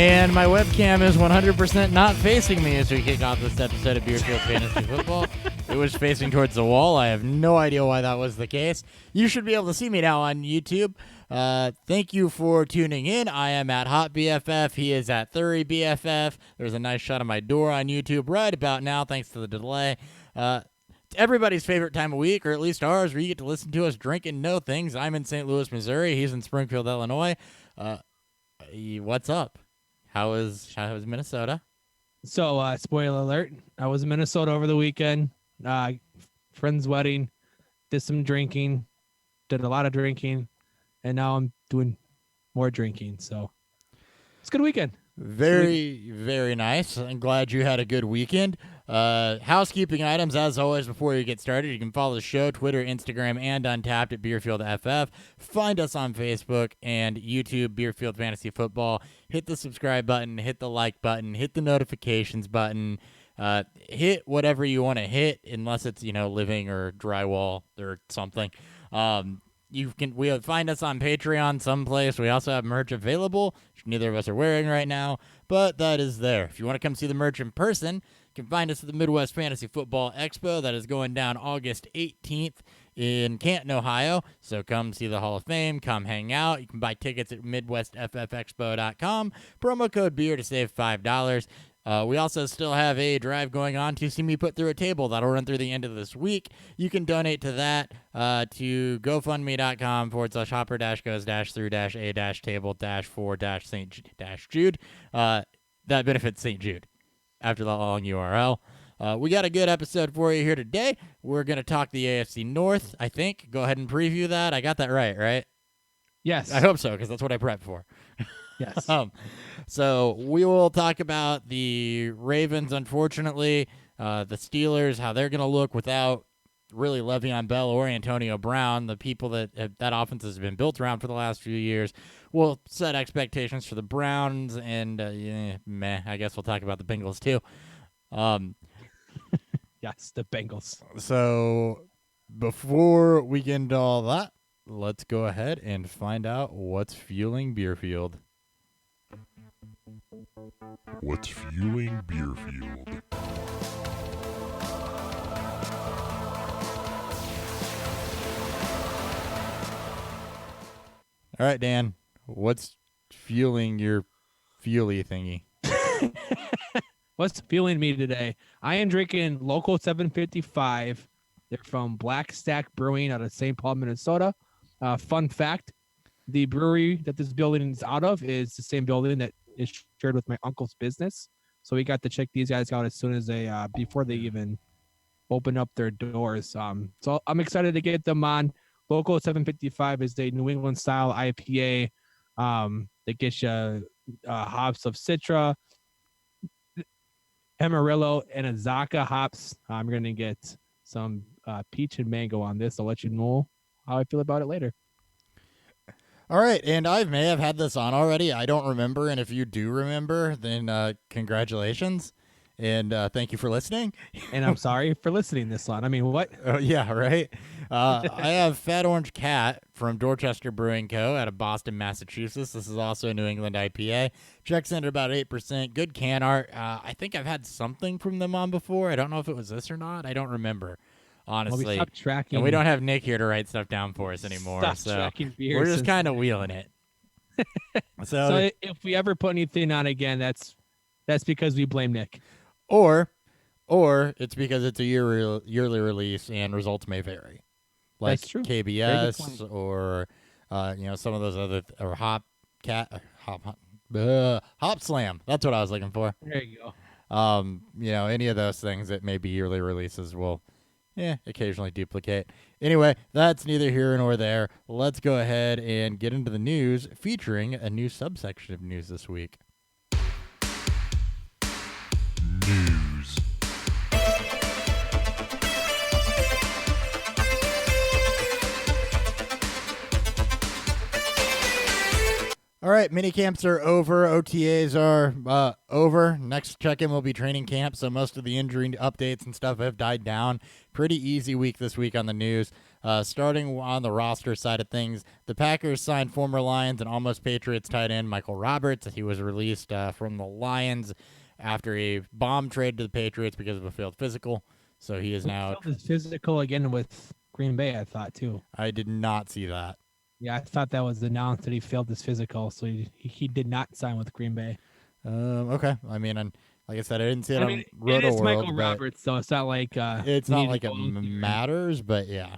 And my webcam is 100% not facing me as we kick off this episode of Beerfield Fantasy Football. It was facing towards the wall. I have no idea why that was the case. You should be able to see me now on YouTube. Thank you for tuning in. I am at Hot BFF. He is at Thury BFF. There's a nice shot of my door on YouTube right about now, thanks to the delay. It's everybody's favorite time of week, or at least ours, where you get to listen to us drink and know things. I'm in St. Louis, Missouri. He's in Springfield, Illinois. What's up? How is Minnesota? So, spoiler alert, I was in Minnesota over the weekend. Friend's wedding, did some drinking, did a lot of drinking, and now I'm doing more drinking. So, it's a good weekend. Very, very nice. I'm glad you had a good weekend. Housekeeping items, as always, before you get started, you can follow the show, Twitter, Instagram, and Untapped at BeerfieldFF. Find us on Facebook and YouTube, Beerfield Fantasy Football. Hit the subscribe button, hit the like button, hit the notifications button. Hit whatever you want to hit, unless it's, living or drywall or something. We'll find us on Patreon someplace. We also have merch available, which neither of us are wearing right now, but that is there. If you want to come see the merch in person, you can find us at the Midwest Fantasy Football Expo. That is going down August 18th in Canton, Ohio. So come see the Hall of Fame. Come hang out. You can buy tickets at MidwestFFExpo.com. Promo code BEER to save $5. We also still have a drive going on to see me put through a table that'll run through the end of this week. You can donate to that to GoFundMe.com/hopper-goes-through-a-table-for-St. Jude. That benefits St. Jude after the long URL. We got a good episode for you here today. We're going to talk the AFC North, I think. Go ahead and preview that. I got that right? Yes. I hope so, because that's what I prepped for. Yes. So we will talk about the Ravens, unfortunately, the Steelers, how they're going to look without really Le'Veon Bell or Antonio Brown, the people that offense has been built around for the last few years. We'll set expectations for the Browns, and I guess we'll talk about the Bengals too. Yes, the Bengals. So before we get into all that, let's go ahead and find out what's fueling Beerfield. What's fueling Beerfield? All right, Dan, what's fueling your fuely thingy? What's fueling me today? I am drinking Local 755. They're from Black Stack Brewing out of St. Paul, Minnesota. Fun fact, the brewery that this building is out of is the same building that is shared with my uncle's business. So we got to check these guys out as soon as they, before they even open up their doors. So I'm excited to get them on. Local 755 is a New England style IPA that gets you hops of Citra, Amarillo, and Azaka hops. I'm going to get some peach and mango on this. I'll let you know how I feel about it later. All right, and I may have had this on already. I don't remember, and if you do remember, then congratulations, and thank you for listening. And I'm sorry for listening this long. I mean, what? Oh, yeah, right? I have Fat Orange Cat from Dorchester Brewing Co. out of Boston, Massachusetts. This is also a New England IPA. Checks in at about 8%. Good can art. I think I've had something from them on before. I don't know if it was this or not. I don't remember. Honestly, well, we stopped tracking, and we don't have Nick here to write stuff down for us anymore, so we're just kind of wheeling it. So if we ever put anything on again, that's because we blame Nick, or it's because it's a yearly release and results may vary, like that's true. KBS or some of those other or Hop Slam. That's what I was looking for. There you go. Any of those things that may be yearly releases will. Occasionally duplicate. Anyway, that's neither here nor there. Let's go ahead and get into the news, featuring a new subsection of news this week. News. All All right, mini camps are over. OTAs are over. Next check-in will be training camp, so most of the injury updates and stuff have died down. Pretty easy week this week on the news. Starting on the roster side of things, the Packers signed former Lions and almost Patriots tight end Michael Roberts. He was released from the Lions after a bomb trade to the Patriots because of a failed physical. So he is now physical again with Green Bay, I thought, too. I did not see that. Yeah, I thought that was announced that he failed his physical, so he did not sign with Green Bay. Okay. I mean, and like I said, I didn't see it on it Roto is World. Michael Roberts, so it's not like It's you not need to like go it out there. matters, but yeah.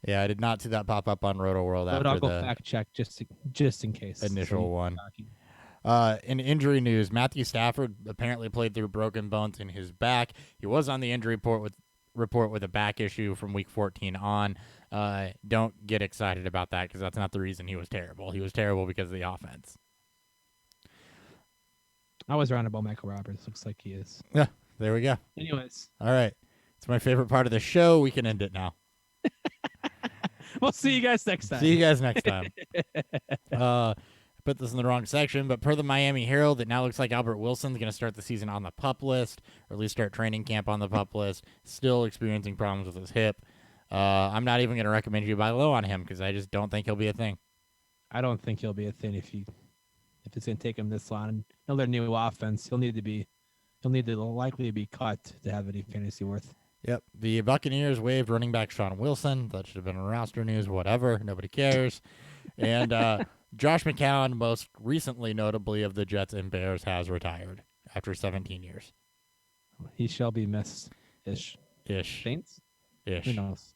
Yeah, I did not see that pop up on Roto World But I'll after go the fact check just in case. initial one. In injury news, Matthew Stafford apparently played through broken bones in his back. He was on the injury report with a back issue from week 14 on. Don't get excited about that because that's not the reason he was terrible. He was terrible because of the offense. I was wrong about Michael Roberts. Looks like he is. Yeah, there we go. Anyways, All right. It's my favorite part of the show. We can end it now. we'll see you guys next time. See you guys next time. Put this in the wrong section, but per the Miami Herald, it now looks like Albert Wilson's going to start the season on the PUP list, or at least start training camp on the PUP list. Still experiencing problems with his hip. I'm not even going to recommend you buy low on him because I just don't think he'll be a thing. I don't think he'll be a thing if it's going to take him this long. Another new offense, he'll need to likely be cut to have any fantasy worth. Yep. The Buccaneers waived running back Sean Wilson. That should have been roster news, whatever. Nobody cares. And Josh McCown, most recently notably of the Jets and Bears, has retired after 17 years. He shall be missed. Ish. Saints? Ish. Who knows?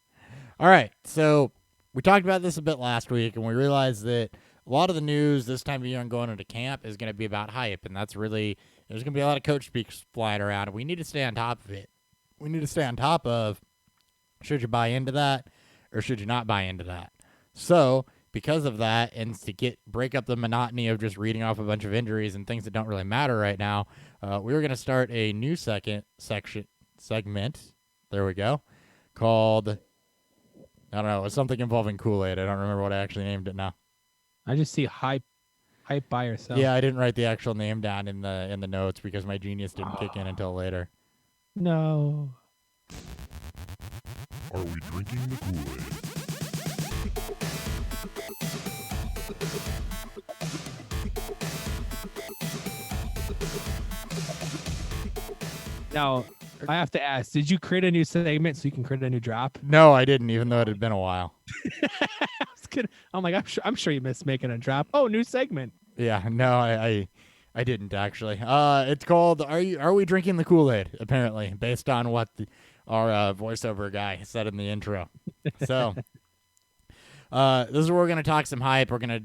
All right. So we talked about this a bit last week, and we realized that a lot of the news this time of year and going into camp is going to be about hype, and that's really there's going to be a lot of coach speaks flying around, and we need to stay on top of it. We need to stay on top of should you buy into that or should you not buy into that. So because of that, and to break up the monotony of just reading off a bunch of injuries and things that don't really matter right now, we're going to start a new segment. There we go. Called, I don't know, it was something involving Kool-Aid. I don't remember what I actually named it now. I just see hype buy or sell. Yeah, I didn't write the actual name down in the notes because my genius didn't kick in until later. No. Are we drinking the Kool-Aid? Now, I have to ask, did you create a new segment so you can create a new drop? No, I didn't, even though it had been a while. I was kidding. I'm like, I'm sure you missed making a drop. Oh, new segment. Yeah, no, I didn't actually. It's called Are We Drinking the Kool-Aid? Apparently, based on what our voiceover guy said in the intro. So, this is where we're gonna talk some hype. We're gonna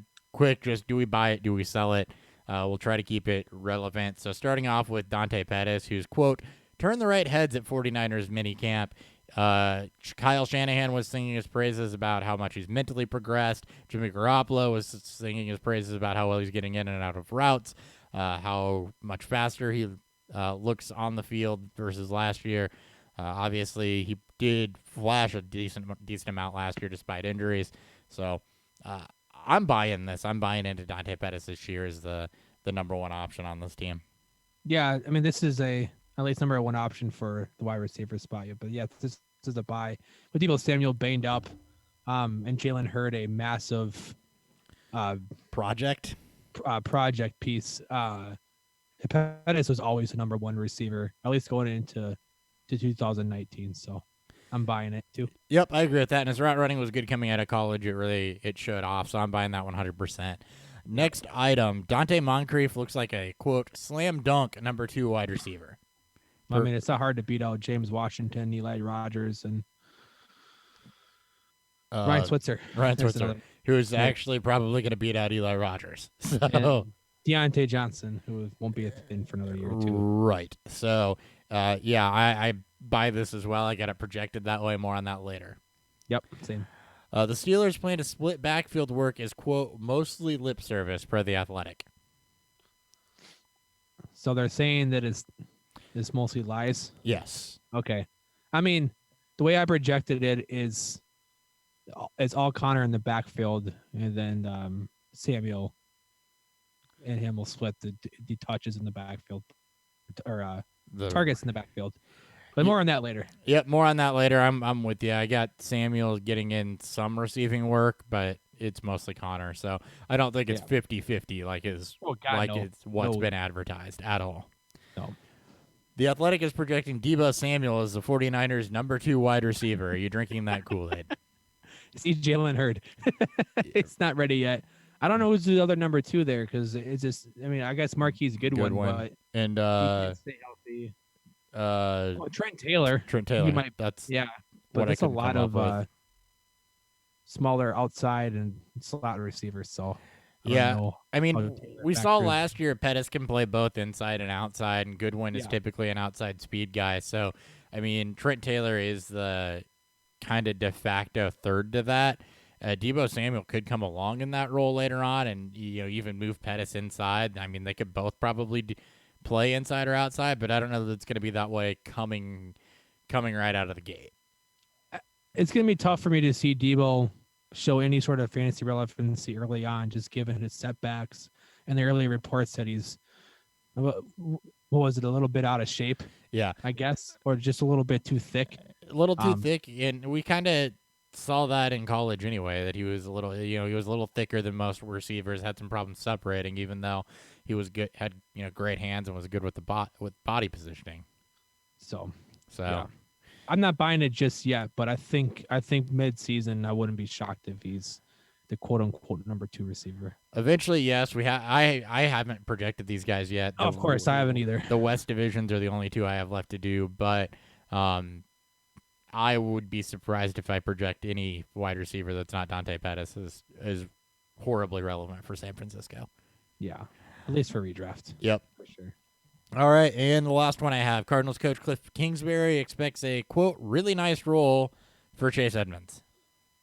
just do we buy it? Do we sell it? We'll try to keep it relevant. So, starting off with Dante Pettis, who's quote turned the right heads at 49ers minicamp. Kyle Shanahan was singing his praises about how much he's mentally progressed. Jimmy Garoppolo was singing his praises about how well he's getting in and out of routes, how much faster he looks on the field versus last year. Obviously, he did flash a decent amount last year despite injuries. So I'm buying this. I'm buying into Dante Pettis this year as the number one option on this team. Yeah, I mean, this is at least number one option for the wide receiver spot. But yeah, this is a buy. With Deebo Samuel banged up, and Jalen Hurd a massive project piece. Pettis was always the number one receiver, at least going into 2019. So I'm buying it too. Yep, I agree with that. And his route running was good coming out of college. It showed off. So I'm buying that 100%. Next item, Dante Moncrief looks like a quote slam dunk number 2 wide receiver. I mean, it's not hard to beat out James Washington, Eli Rogers, and Ryan Switzer. Who is actually probably going to beat out Eli Rogers. So and Deontay Johnson, who won't be a thing for another year or two. Right. So, yeah, I buy this as well. I got it projected that way. More on that later. Yep, same. The Steelers plan to split backfield work as, quote, mostly lip service, per The Athletic. So they're saying that it's mostly lies? Yes. Okay. I mean, the way I projected it is it's all Connor in the backfield, and then Samuel and him will split the touches in the backfield or The targets in the backfield. But more on that later. Yep, more on that later. I'm with you. I got Samuel getting in some receiving work, but it's mostly Connor. So I don't think it's 50-50 like it's what's been advertised at all. No. The Athletic is projecting Deebo Samuel as the 49ers' number 2 wide receiver. Are you drinking that Kool-Aid? See Jalen Hurd. It's not ready yet. I don't know who's the other number 2 there because it's just. I mean, I guess Marquise Goodwin, but and he can't stay healthy. Trent Taylor. Trent Taylor. That's but that's a lot of smaller outside and slot receivers. So I mean, we saw last year Pettis can play both inside and outside, and Goodwin is typically an outside speed guy. So, I mean, Trent Taylor is the kind of de facto third to that. Deebo Samuel could come along in that role later on, and even move Pettis inside. I mean, they could both probably play inside or outside, but I don't know that it's going to be that way coming right out of the gate. It's going to be tough for me to see Deebo show any sort of fantasy relevancy early on, just given his setbacks and the early reports that he's, what was it, a little bit out of shape? Yeah, I guess, or just a little bit too thick. A little too thick, and we kind of saw that in college anyway. That he was a little thicker than most receivers. Had some problems separating, even though he was good, had great hands and was good with with body positioning. So. Yeah. I'm not buying it just yet, but I think mid-season I wouldn't be shocked if he's the quote-unquote number 2 receiver. Eventually, yes. I haven't projected these guys yet. Of course, I haven't either. The West divisions are the only 2 I have left to do, but I would be surprised if I project any wide receiver that's not Dante Pettis is horribly relevant for San Francisco. Yeah, at least for redraft. Yep. For sure. All right, and the last one I have, Cardinals coach Cliff Kingsbury expects a, quote, really nice role for Chase Edmonds.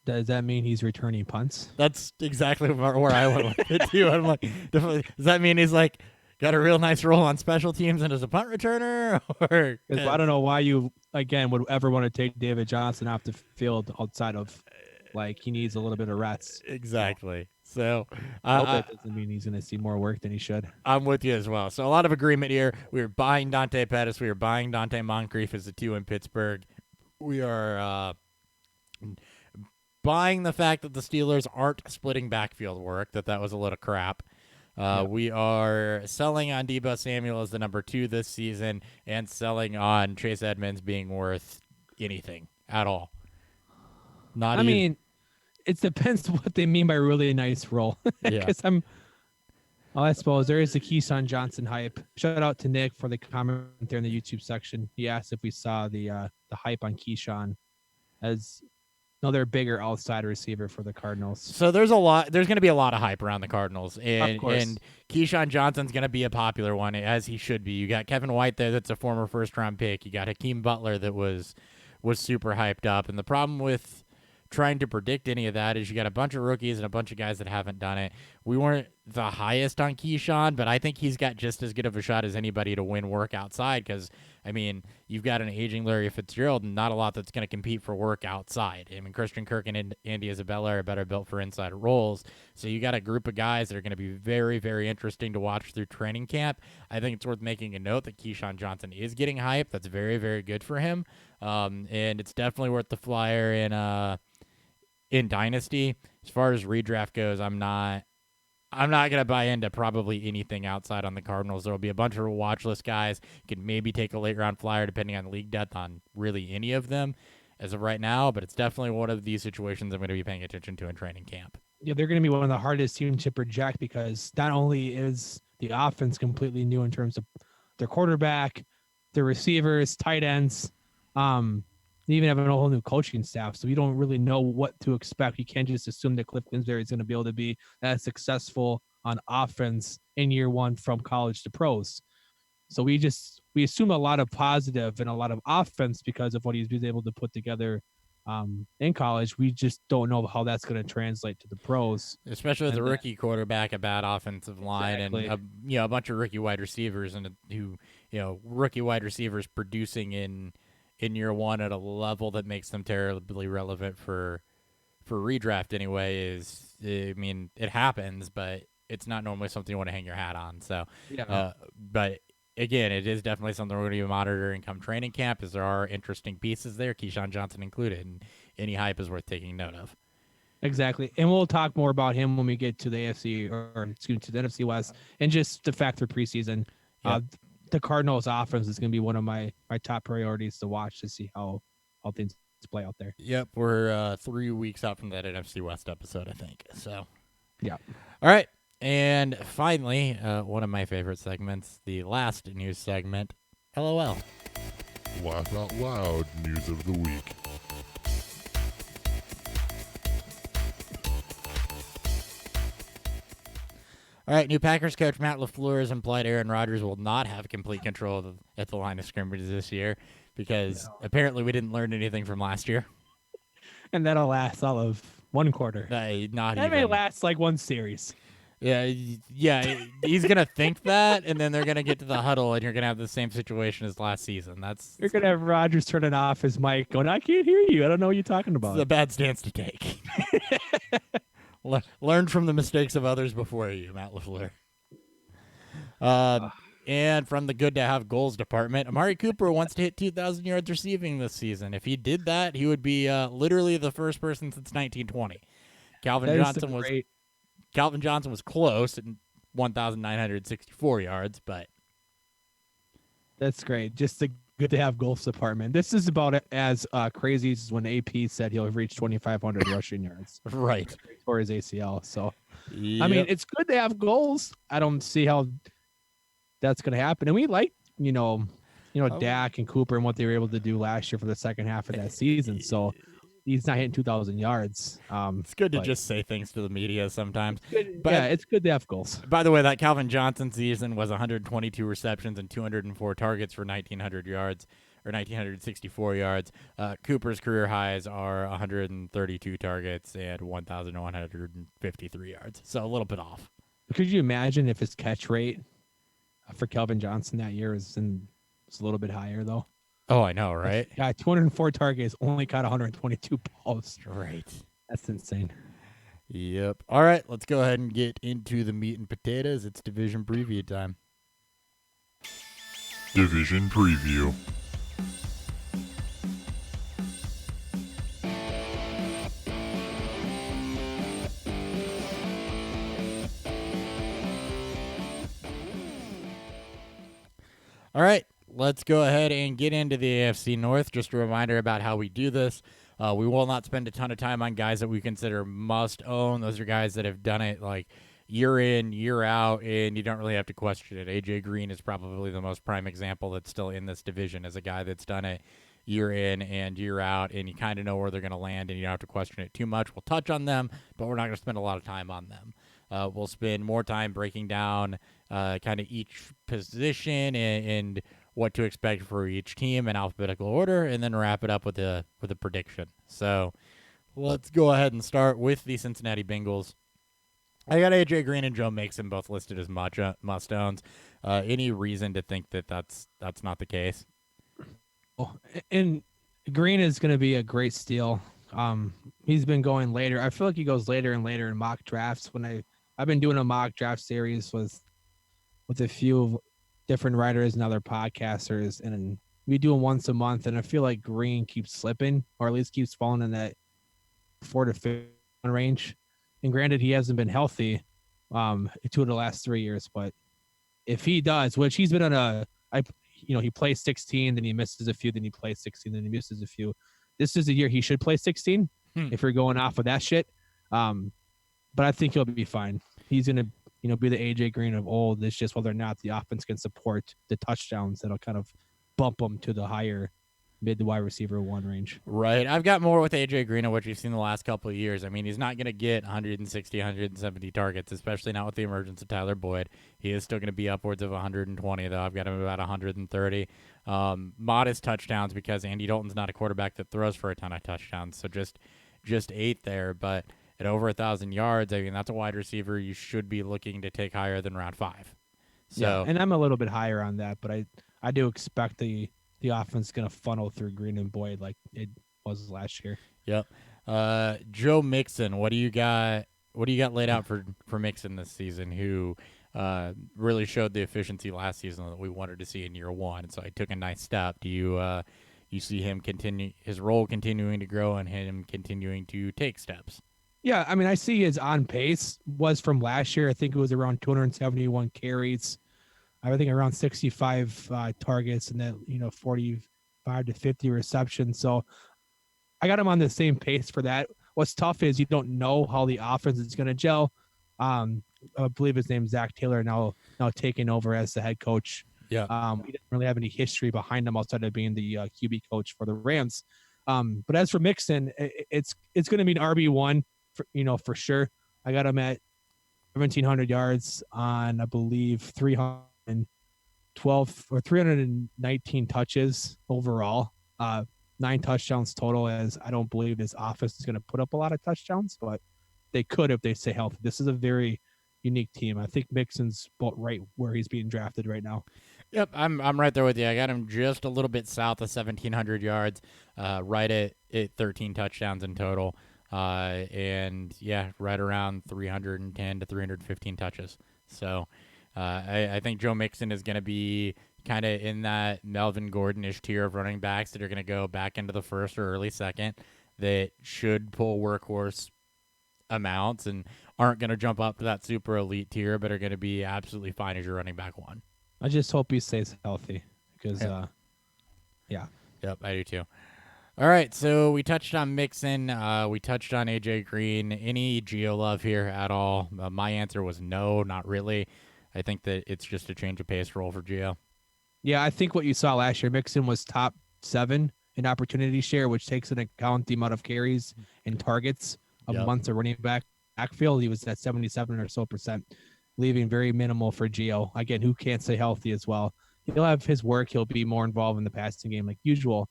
Does that mean he's returning punts? That's exactly where I went with it, too. I'm like, does that mean he's, like, got a real nice role on special teams and as a punt returner? Because I don't know why you, again, would ever want to take David Johnson off the field outside of, like, he needs a little bit of rest. Exactly. So that doesn't mean he's going to see more work than he should. I'm with you as well. So a lot of agreement here. We are buying Dante Pettis. We are buying Dante Moncrief as the 2 in Pittsburgh. We are buying the fact that the Steelers aren't splitting backfield work, that was a little crap. We are selling on Deebo Samuel as the number 2 this season and selling on Chase Edmonds being worth anything at all. I mean, it depends what they mean by really nice role. Because I suppose there is the Keyshawn Johnson hype. Shout out to Nick for the comment there in the YouTube section. He asked if we saw the hype on Keyshawn as another bigger outside receiver for the Cardinals. So there's going to be a lot of hype around the Cardinals, and Keyshawn Johnson's going to be a popular one, as he should be. You got Kevin White there, that's a former first-round pick. You got Hakeem Butler that was super hyped up, and the problem with trying to predict any of that is you got a bunch of rookies and a bunch of guys that haven't done it. We weren't the highest on Keyshawn, but I think he's got just as good of a shot as anybody to win work outside because, I mean, you've got an aging Larry Fitzgerald and not a lot that's going to compete for work outside. I mean, Christian Kirk and Andy Isabella are better built for inside roles. So you got a group of guys that are going to be very, very interesting to watch through training camp. I think it's worth making a note that Keyshawn Johnson is getting hype. That's very, very good for him. And it's definitely worth the flyer in Dynasty. As far as redraft goes, I'm not going to buy into probably anything outside on the Cardinals. There will be a bunch of watch list guys. You can maybe take a late round flyer depending on league depth on really any of them as of right now, but it's definitely one of these situations I'm going to be paying attention to in training camp. Yeah, they're going to be one of the hardest teams to project because not only is the offense completely new in terms of their quarterback, their receivers, tight ends, they even have a whole new coaching staff, so you don't really know what to expect. You can't just assume that Cliff Kingsbury is going to be able to be as successful on offense in year one from college to pros. So we assume a lot of positive and a lot of offense because of what he's been able to put together in college. We just don't know how that's going to translate to the pros, especially with a rookie quarterback, a bad offensive line, and a bunch of rookie wide receivers, and rookie wide receivers producing in year one at a level that makes them terribly relevant for for redraft anyway is, I mean, it happens, but it's not normally something you want to hang your hat on. So, Yeah. but again, it is definitely something we're going to be monitoring come training camp, as there are interesting pieces there, Keyshawn Johnson included, and any hype is worth taking note of. Exactly. And we'll talk more about him when we get to the AFC or excuse me, to the NFC West and just the fact for preseason. Yep. The Cardinals offense is going to be one of my top priorities to watch to see how things play out there. Yep, we're 3 weeks out from that NFC West episode, I think. So, Yeah. all right. And finally, one of my favorite segments, the last news segment, LOL. Laugh out loud news of the week. All right, new Packers coach Matt LaFleur has implied Aaron Rodgers will not have complete control at the line of scrimmage this year because apparently we didn't learn anything from last year. And that'll last all of one quarter. Not That even. may last like one series. Yeah, he's gonna think that, and then they're gonna get to the huddle, and you're gonna have the same situation as last season. You're gonna have Rodgers turning off his mic, going, "I can't hear you. I don't know what you're talking about." It's a bad stance to take. Learn from the mistakes of others before you, Matt LaFleur. And from the good to have goals department, Amari Cooper wants to hit 2,000 yards receiving this season. If he did that, he would be literally the first person since 1920. Calvin Johnson was close at 1,964 yards, but That's great. Just a good to have goals department. This is about as crazy as when AP said he'll reach 2,500 rushing yards right. for his ACL. So, Yep. I mean, it's good to have goals. I don't see how that's going to happen. And we like, Dak and Cooper and what they were able to do last year for the second half of that season. So he's not hitting 2,000 yards. It's good to just say things to the media sometimes. It's good to have goals. By the way, that Calvin Johnson season was 122 receptions and 204 targets for 1,900 yards or 1,964 yards. Cooper's career highs are 132 targets and 1,153 yards. So a little bit off. Could you imagine if his catch rate for Calvin Johnson that year was a little bit higher, though? Oh, I know, right? Yeah, 204 targets, only caught 122 balls. Right. That's insane. Yep. All right, let's go ahead and get into the meat and potatoes. It's division preview time. Division preview. All right, let's go ahead and get into the AFC North. Just a reminder about how we do this. We will not spend a ton of time on guys that we consider must own. Those are guys that have done it like year in, year out, and you don't really have to question it. AJ Green is probably the most prime example that's still in this division as a guy that's done it year in and year out, and you kind of know where they're going to land, and you don't have to question it too much. We'll touch on them, but we're not going to spend a lot of time on them. We'll spend more time breaking down kind of each position and what to expect for each team in alphabetical order, and then wrap it up with a prediction. So let's go ahead and start with the Cincinnati Bengals. I got AJ Green and Joe Mixon both listed as must-owns. Any reason to think that that's not the case? Oh, and Green is going to be a great steal. He's been going later. I feel like he goes later and later in mock drafts. When I've been doing a mock draft series with a few different writers and other podcasters, and we do them once a month. And I feel like Green keeps slipping, or at least keeps falling in that 4 to 5 range. And granted, he hasn't been healthy 2 of the last 3 years, but if he does, which he's been on he plays 16, then he misses a few, then he plays 16, then he misses a few. This is a year he should play 16 if you're going off of that shit. But I think he'll be fine. He's going to be the AJ Green of old. It's just whether or not the offense can support the touchdowns that'll kind of bump him to the higher mid to wide receiver 1 range. Right. I've got more with AJ Green on what you've seen the last couple of years. I mean, he's not going to get 160, 170 targets, especially not with the emergence of Tyler Boyd. He is still going to be upwards of 120, though. I've got him about 130. Modest touchdowns because Andy Dalton's not a quarterback that throws for a ton of touchdowns, so just 8 there. But at over 1,000 yards, I mean, that's a wide receiver you should be looking to take higher than round 5. So, yeah, and I'm a little bit higher on that, but I do expect the offense is going to funnel through Green and Boyd like it was last year. Yep. Joe Mixon, what do you got? What do you got laid out for Mixon this season? Who really showed the efficiency last season that we wanted to see in year one. So I took a nice step. Do you see him continue his role continuing to grow and him continuing to take steps? Yeah, I mean, I see his on pace was from last year. I think it was around 271 carries. I think around 65 targets and then 45 to 50 receptions. So I got him on the same pace for that. What's tough is you don't know how the offense is going to gel. I believe his name's Zach Taylor now taking over as the head coach. Yeah. He doesn't really have any history behind him outside of being the QB coach for the Rams. But as for Mixon, it's going to be an RB1 for sure. I got him at 1,700 yards on, I believe, 312 or 319 touches overall. 9 touchdowns total, as I don't believe this offense is going to put up a lot of touchdowns, but they could if they stay healthy. This is a very unique team. I think Mixon's about right where he's being drafted right now. Yep, I'm right there with you. I got him just a little bit south of 1,700 yards, right at 13 touchdowns in total, and yeah, right around 310 to 315 touches. So I think Joe Mixon is going to be kind of in that Melvin Gordon-ish tier of running backs that are going to go back into the first or early second that should pull workhorse amounts and aren't going to jump up to that super elite tier, but are going to be absolutely fine as your running back one. I just hope he stays healthy because, yeah. Yep, I do too. All right, so we touched on Mixon. We touched on AJ Green. Any Gio love here at all? My answer was no, not really. I think that it's just a change of pace role for Gio. Yeah, I think what you saw last year, Mixon was top 7 in opportunity share, which takes into account the amount of carries and targets amongst a running backfield. He was at 77 or so percent, leaving very minimal for Gio. Again, who can't stay healthy as well. He'll have his work. He'll be more involved in the passing game like usual.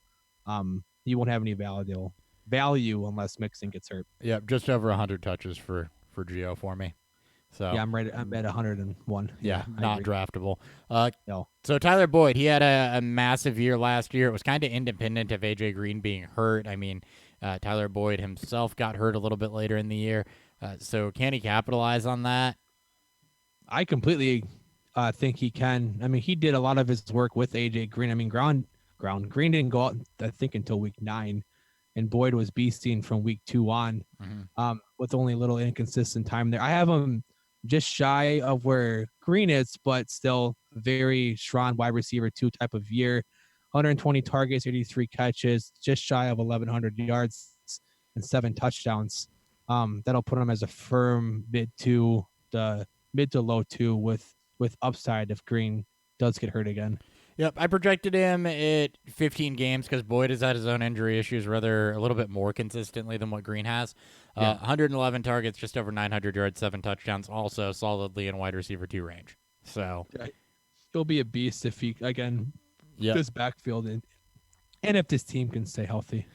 You won't have any value unless Mixon gets hurt. Yep, just over 100 touches for Gio for me. So yeah, I'm at 101. Yeah, not draftable. No. So Tyler Boyd, he had a massive year last year. It was kind of independent of AJ Green being hurt. I mean, Tyler Boyd himself got hurt a little bit later in the year. So can he capitalize on that? I completely think he can. I mean, he did a lot of his work with AJ Green. I mean, Green didn't go out, I think, until week 9, and Boyd was beasting from week 2 on, with only a little inconsistent time there. I have him just shy of where Green is, but still very strong wide receiver 2 type of year. 120 targets, 83 catches, just shy of 1,100 yards and 7 touchdowns. That'll put him as a firm mid to low 2 with upside if Green does get hurt again. Yep, I projected him at 15 games because Boyd has had his own injury issues rather a little bit more consistently than what Green has. 111 targets, just over 900 yards, 7 touchdowns, also solidly in wide receiver 2 range. So he'll be a beast if he, again, this backfield and if this team can stay healthy.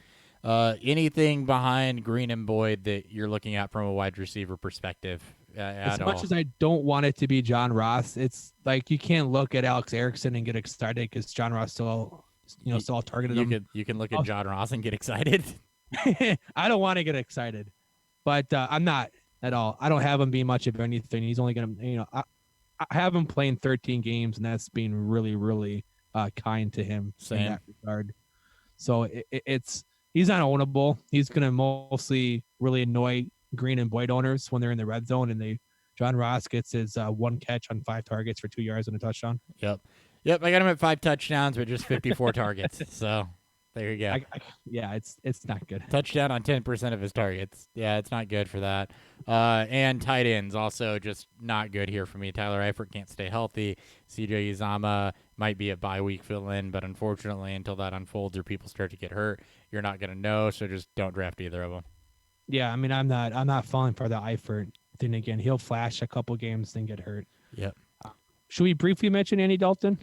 Anything behind Green and Boyd that you're looking at from a wide receiver perspective? As much as I don't want it to be John Ross, it's like you can't look at Alex Erickson and get excited because John Ross still targeted him. You can look at John Ross and get excited. I don't want to get excited, but I'm not at all. I don't have him being much of anything. He's only going to, I have him playing 13 games, and that's being really, really kind to him in that regard. So he's not ownable. He's going to mostly really annoy Green and Boyd owners when they're in the red zone, and John Ross gets his 1 catch on 5 targets for 2 yards and a touchdown. Yep. I got him at 5 touchdowns, but just 54 targets. So there you go. It's not good. Touchdown on 10% of his targets. Yeah, it's not good for that. And tight ends also just not good here for me. Tyler Eifert can't stay healthy. CJ Uzomah might be a bye week fill-in, but unfortunately, until that unfolds or people start to get hurt, you're not going to know. So just don't draft either of them. Yeah, I mean, I'm not falling for the Eifert thing again. He'll flash a couple games, then get hurt. Yep. Should we briefly mention Andy Dalton?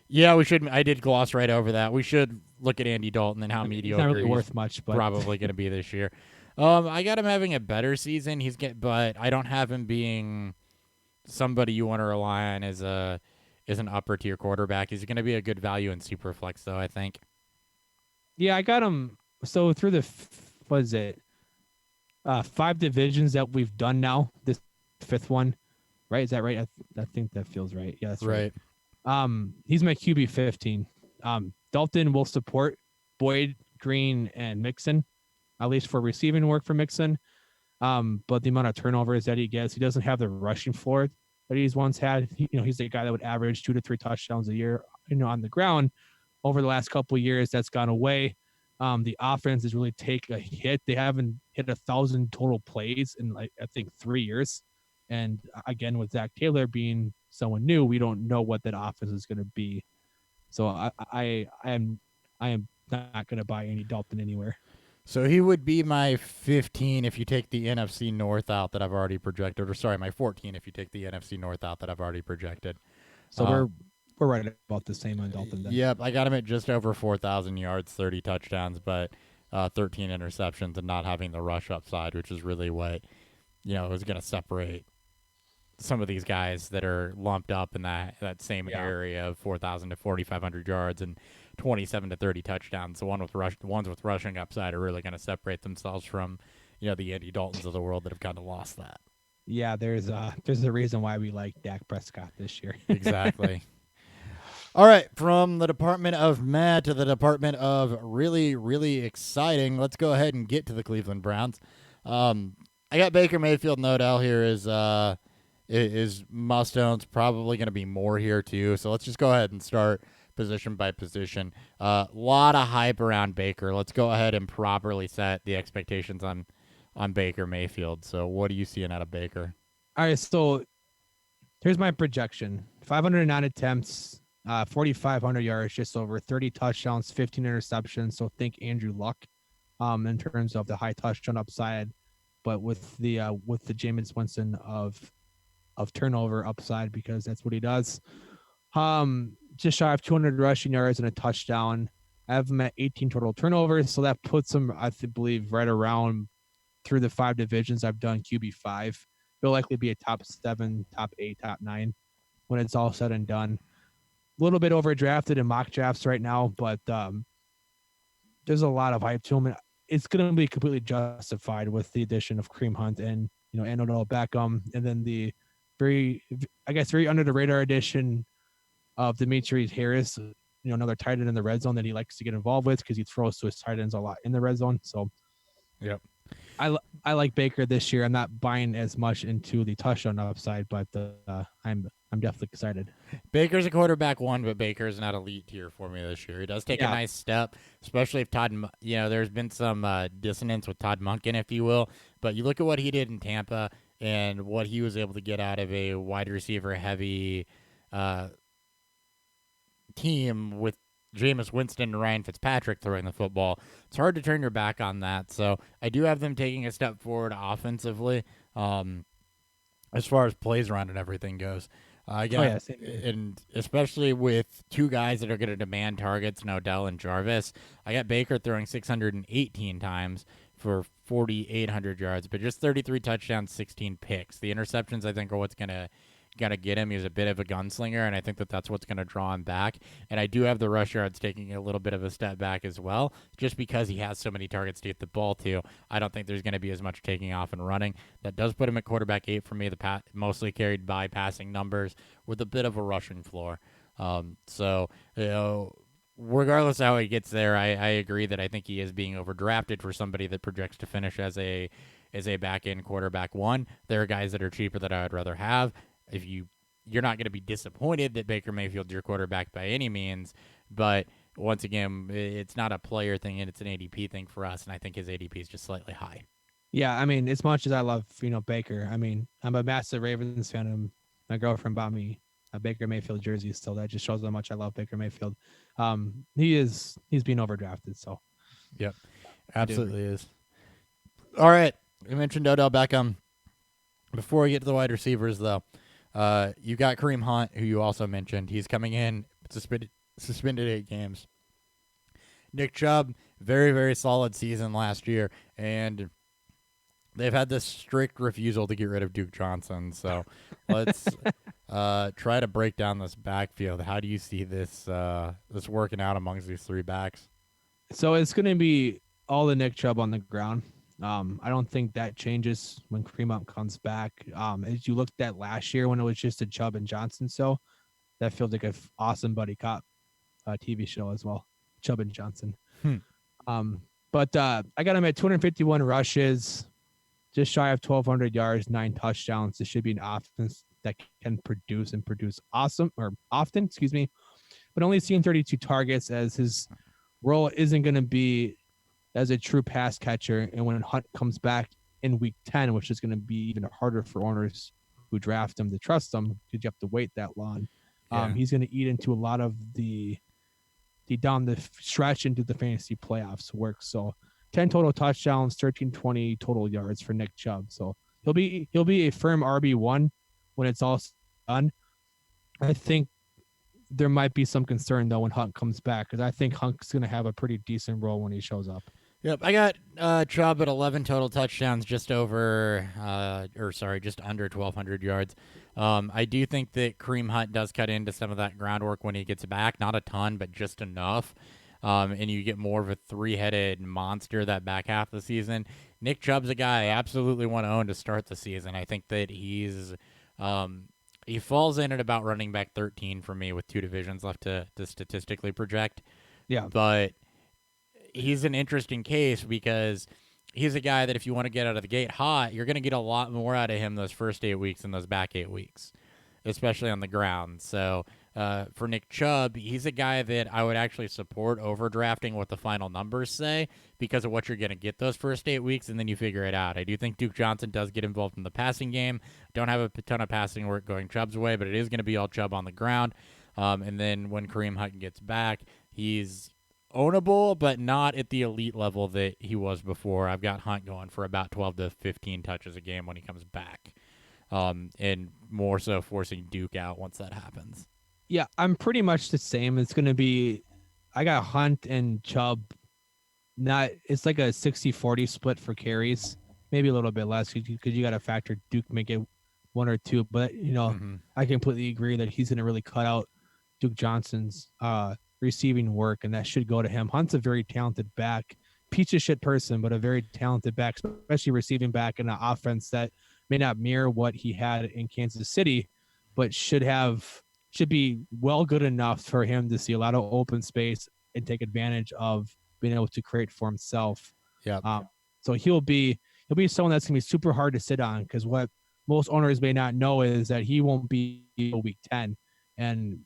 Yeah, we should. I did gloss right over that. We should look at Andy Dalton and how mediocre he's not really worth much, but probably going to be this year. I got him having a better season. But I don't have him being somebody you want to rely on as an upper tier quarterback. He's going to be a good value in Superflex, though, I think. Yeah, I got him. So through the was it 5 divisions that we've done now. This 5th one, right? Is that right? I think that feels right. Yeah, that's right. He's my QB 15. Dalton will support Boyd, Green, and Mixon, at least for receiving work for Mixon. But the amount of turnovers that he gets, he doesn't have the rushing floor that he's once had. He's the guy that would average 2 to 3 touchdowns a year, on the ground. Over the last couple of years, that's gone away. The offense has really taken a hit. They haven't hit 1,000 total plays in I think 3 years. And again, with Zach Taylor being someone new, we don't know what that offense is going to be. So I am not going to buy any Dalton anywhere. So he would be my 15 if you take the NFC North out that I've already projected, or sorry, my 14 if you take the NFC North out that I've already projected. So we're right about the same on Dalton then. Yep, I got him at just over 4,000 yards, 30 touchdowns, but 13 interceptions and not having the rush upside, which is really what is going to separate some of these guys that are lumped up in that same area of 4,000 to 4,500 yards and 27 to 30 touchdowns. The ones with rushing upside are really going to separate themselves from the Andy Daltons of the world that have kind of lost that. Yeah, there's a reason why we like Dak Prescott this year. Exactly. All right, from the department of meh to the department of really, really exciting, let's go ahead and get to the Cleveland Browns. I got Baker Mayfield and Odell here is must-owns, probably going to be more here too. So let's just go ahead and start position by position. A lot of hype around Baker. Let's go ahead and properly set the expectations on Baker Mayfield. So what are you seeing out of Baker? All right, so here's my projection. 509 attempts, 4,500 yards, just over 30 touchdowns, 15 interceptions. So think Andrew Luck in terms of the high touchdown upside, but with the Jameis Winston of turnover upside, because that's what he does. Just shy of 200 rushing yards and a touchdown. I have him at 18 total turnovers, so that puts him, I believe, right around through the 5 divisions I've done QB5. He'll likely be a top 7, top 8, top 9 when it's all said and done. A little bit overdrafted in mock drafts right now, but there's a lot of hype to him. And it's going to be completely justified with the addition of Kareem Hunt and Odell Beckham, and then the very under the radar addition of Demetrius Harris, another tight end in the red zone that he likes to get involved with because he throws to his tight ends a lot in the red zone. So, yep, I like Baker this year. I'm not buying as much into the touchdown upside, but I'm definitely excited. Baker's a quarterback 1, but Baker's not elite tier for me this year. He does take a nice step, especially if there's been some dissonance with Todd Monken, if you will. But you look at what he did in Tampa and what he was able to get out of a wide receiver heavy team with Jameis Winston and Ryan Fitzpatrick throwing the football. It's hard to turn your back on that. So I do have them taking a step forward offensively as far as plays run and everything goes. And especially with 2 guys that are going to demand targets, Odell and Jarvis. I got Baker throwing 618 times for 4,800 yards, but just 33 touchdowns, 16 picks. The interceptions, I think, are what's going to get him. He's a bit of a gunslinger, and I think that's what's going to draw him back. And I do have the rush yards taking a little bit of a step back as well, just because he has so many targets to get the ball to. I don't think there's going to be as much taking off and running. That does put him at quarterback 8 for me, mostly carried by passing numbers with a bit of a rushing floor. Regardless of how he gets there, I agree that I think he is being overdrafted for somebody that projects to finish as a back-end quarterback 1. There are guys that are cheaper that I would rather have. If you're not going to be disappointed that Baker Mayfield's your quarterback by any means, but once again, it's not a player thing and it's an ADP thing for us, and I think his ADP is just slightly high. Yeah, I mean, as much as I love Baker, I mean, I'm a massive Ravens fan, and my girlfriend bought me a Baker Mayfield jersey, so that just shows how much I love Baker Mayfield. He's being overdrafted, so yep, absolutely is. All right, we mentioned Odell Beckham. Before we get to the wide receivers, though. You got Kareem Hunt, who you also mentioned. He's coming in suspended 8 games. Nick Chubb, very, very solid season last year, and they've had this strict refusal to get rid of Duke Johnson. So let's try to break down this backfield. How do you see this working out amongst these 3 backs? So it's going to be all the Nick Chubb on the ground. I don't think that changes when Kareem Hunt comes back. As you looked at last year when it was just a Chubb and Johnson, so that feels like an awesome buddy cop TV show as well. Chubb and Johnson. Hmm. But I got him at 251 rushes, just shy of 1,200 yards, 9 touchdowns. This should be an offense that can produce and produce often, but only seeing 32 targets as his role isn't going to be as a true pass catcher. And when Hunt comes back in week 10, which is going to be even harder for owners who draft him to trust him because you have to wait that long, he's going to eat into a lot of the down the stretch into the fantasy playoffs work. So 10 total touchdowns, 1320 total yards for Nick Chubb. So he'll be a firm RB1 when it's all done. I think there might be some concern though when Hunt comes back because I think Hunt's going to have a pretty decent role when he shows up. Yep, I got Chubb at 11 total touchdowns, just under 1,200 yards. I do think that Kareem Hunt does cut into some of that groundwork when he gets back. Not a ton, but just enough. And you get more of a three-headed monster that back half of the season. Nick Chubb's a guy I absolutely want to own to start the season. I think that he falls in at about running back 13 for me with 2 divisions left to statistically project. Yeah. But he's an interesting case because he's a guy that if you want to get out of the gate hot, you're going to get a lot more out of him those first 8 weeks than those back 8 weeks, especially on the ground. So for Nick Chubb, he's a guy that I would actually support overdrafting what the final numbers say because of what you're going to get those first 8 weeks, and then you figure it out. I do think Duke Johnson does get involved in the passing game. Don't have a ton of passing work going Chubb's way, but it is going to be all Chubb on the ground. And then when Kareem Hunt gets back, he's ownable, but not at the elite level that he was before. I've got Hunt going for about 12 to 15 touches a game when he comes back, and more so forcing Duke out once that happens. Yeah, I'm pretty much the same. It's going to be I got Hunt and Chubb. It's like a 60-40 split for carries, maybe a little bit less because you got to factor Duke may get 1 or 2, but I completely agree that he's going to really cut out Duke Johnson's receiving work, and that should go to him. Hunt's a very talented back, piece of shit person, but a very talented back, especially receiving back in an offense that may not mirror what he had in Kansas City, but should be well good enough for him to see a lot of open space and take advantage of being able to create for himself. Yeah. So he'll be someone that's gonna be super hard to sit on because what most owners may not know is that he won't be week 10, and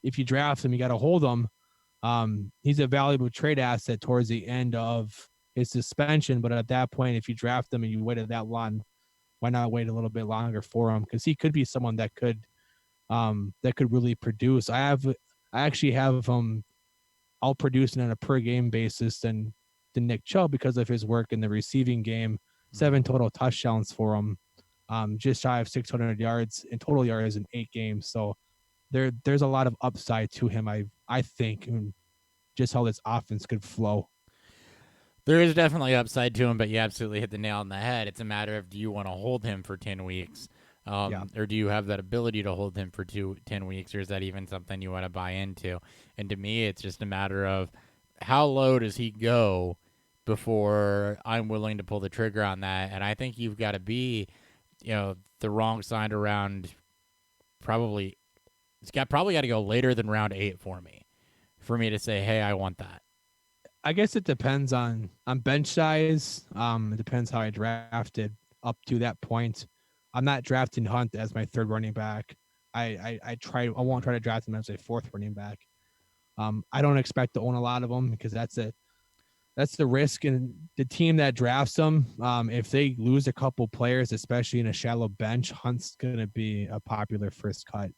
if you draft him, you got to hold him. He's a valuable trade asset towards the end of his suspension, but at that point, if you draft him and you waited that long, why not wait a little bit longer for him? Because he could be someone that could really produce. I actually have him out producing on a per game basis than Nick Chubb because of his work in the receiving game. 7 total touchdowns for him, just shy of 600 yards in total yards in 8 games. So there's a lot of upside to him, I think, and just how this offense could flow. There is definitely upside to him, but you absolutely hit the nail on the head. It's a matter of do you want to hold him for 10 weeks, or do you have that ability to hold him for 10 weeks, or is that even something you want to buy into? And to me, it's just a matter of how low does he go before I'm willing to pull the trigger on that. And I think you've got to be, the wrong side around probably – it's probably got to go later than round 8 for me to say, hey, I want that. I guess it depends on bench size. It depends how I drafted up to that point. I'm not drafting Hunt as my 3rd running back. I won't try to draft him as a 4th running back. I don't expect to own a lot of them because that's the risk. And the team that drafts them, if they lose a couple players, especially in a shallow bench, Hunt's going to be a popular first cut.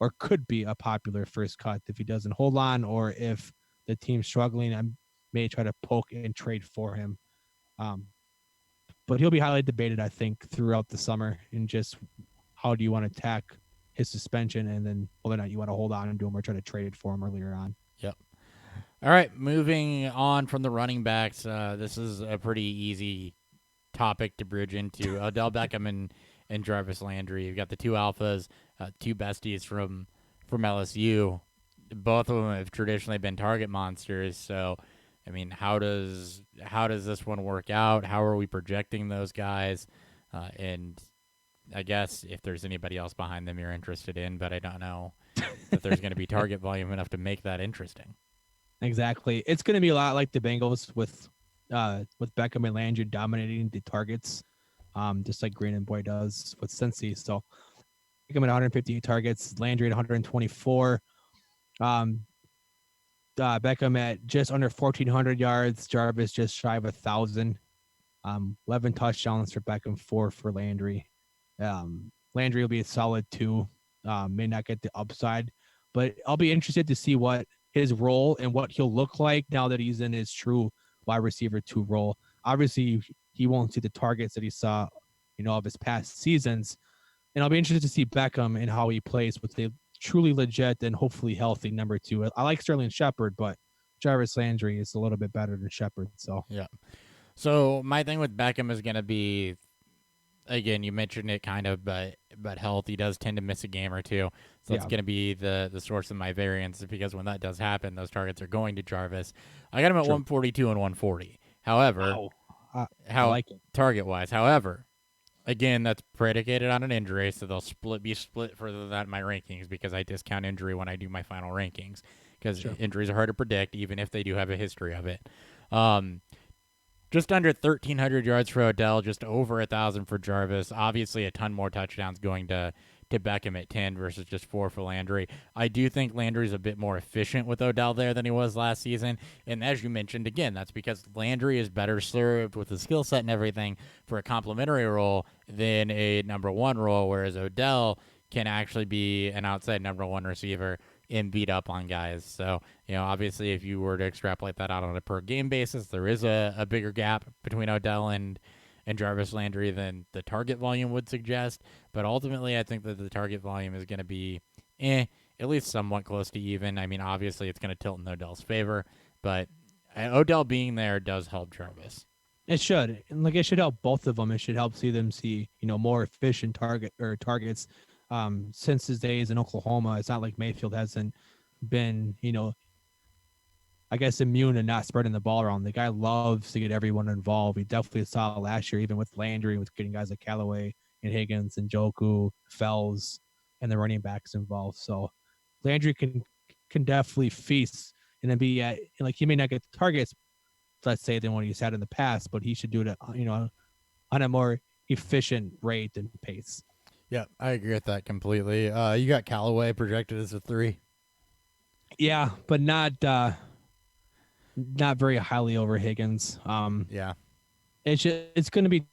Or could be a popular first cut if he doesn't hold on, or if the team's struggling, I may try to poke and trade for him. But he'll be highly debated, I think, throughout the summer in just how do you want to attack his suspension, and then whether or not you want to hold on and do him or try to trade for him earlier on. Yep. All right, moving on from the running backs. This is a pretty easy topic to bridge into. Odell Beckham and Jarvis Landry. You've got the 2 alphas, 2 besties from LSU. Both of them have traditionally been target monsters. So I mean, how does this one work out? How are we projecting those guys? And I guess if there's anybody else behind them you're interested in, but I don't know that there's going to be target volume enough to make that interesting. Exactly. It's going to be a lot like the Bengals with Beckham and Landry dominating the targets, just like Green and Boy does with Cincy. So Beckham at 158 targets, Landry at 124. Um, Beckham at just under 1,400 yards, Jarvis just shy of 1,000. 11 touchdowns for Beckham, 4 for Landry. Landry will be a solid 2. May not get the upside, but I'll be interested to see what his role and what he'll look like now that he's in his true wide receiver 2 role. Obviously, he won't see the targets that he saw, of his past seasons. And I'll be interested to see Beckham and how he plays with a truly legit and hopefully healthy number 2. I like Sterling Shepard, but Jarvis Landry is a little bit better than Shepard. So Yeah. So my thing with Beckham is going to be, again, you mentioned it kind of, but health. He does tend to miss a game or two, so it's going to be the source of my variance, because when that does happen, those targets are going to Jarvis. I got him at 142 and 140. However, I like it. Target wise, however, again, that's predicated on an injury, so they'll be split further than my rankings, because I discount injury when I do my final rankings, because injuries are hard to predict, even if they do have a history of it. Just under 1,300 yards for Odell, just over 1,000 for Jarvis. Obviously, a ton more touchdowns going to Beckham at 10 versus just 4 for Landry. I do think Landry's a bit more efficient with Odell there than he was last season. And as you mentioned, again, that's because Landry is better served with the skill set and everything for a complementary role than a number 1 role, whereas Odell can actually be an outside number 1 receiver and beat up on guys. So, obviously, if you were to extrapolate that out on a per game basis, there is a bigger gap between Odell and Jarvis Landry than the target volume would suggest. But ultimately, I think that the target volume is going to be at least somewhat close to even. I mean, obviously, it's going to tilt in Odell's favor, but Odell being there does help Jarvis. It should. And it should help both of them. It should help them see, more efficient targets. Since his days in Oklahoma, it's not like Mayfield hasn't been, I guess immune to not spreading the ball around. The guy loves to get everyone involved. We definitely saw it last year, even with Landry, with getting guys like Callaway and Higgins and Njoku, Fells, and the running backs involved. So Landry can definitely feast and then be at, he may not get the targets, let's say, than what he's had in the past, but he should do it, on a more efficient rate and pace. Yeah, I agree with that completely. You got Callaway projected as a 3. Yeah, but not very highly over Higgins. Yeah, it's going to be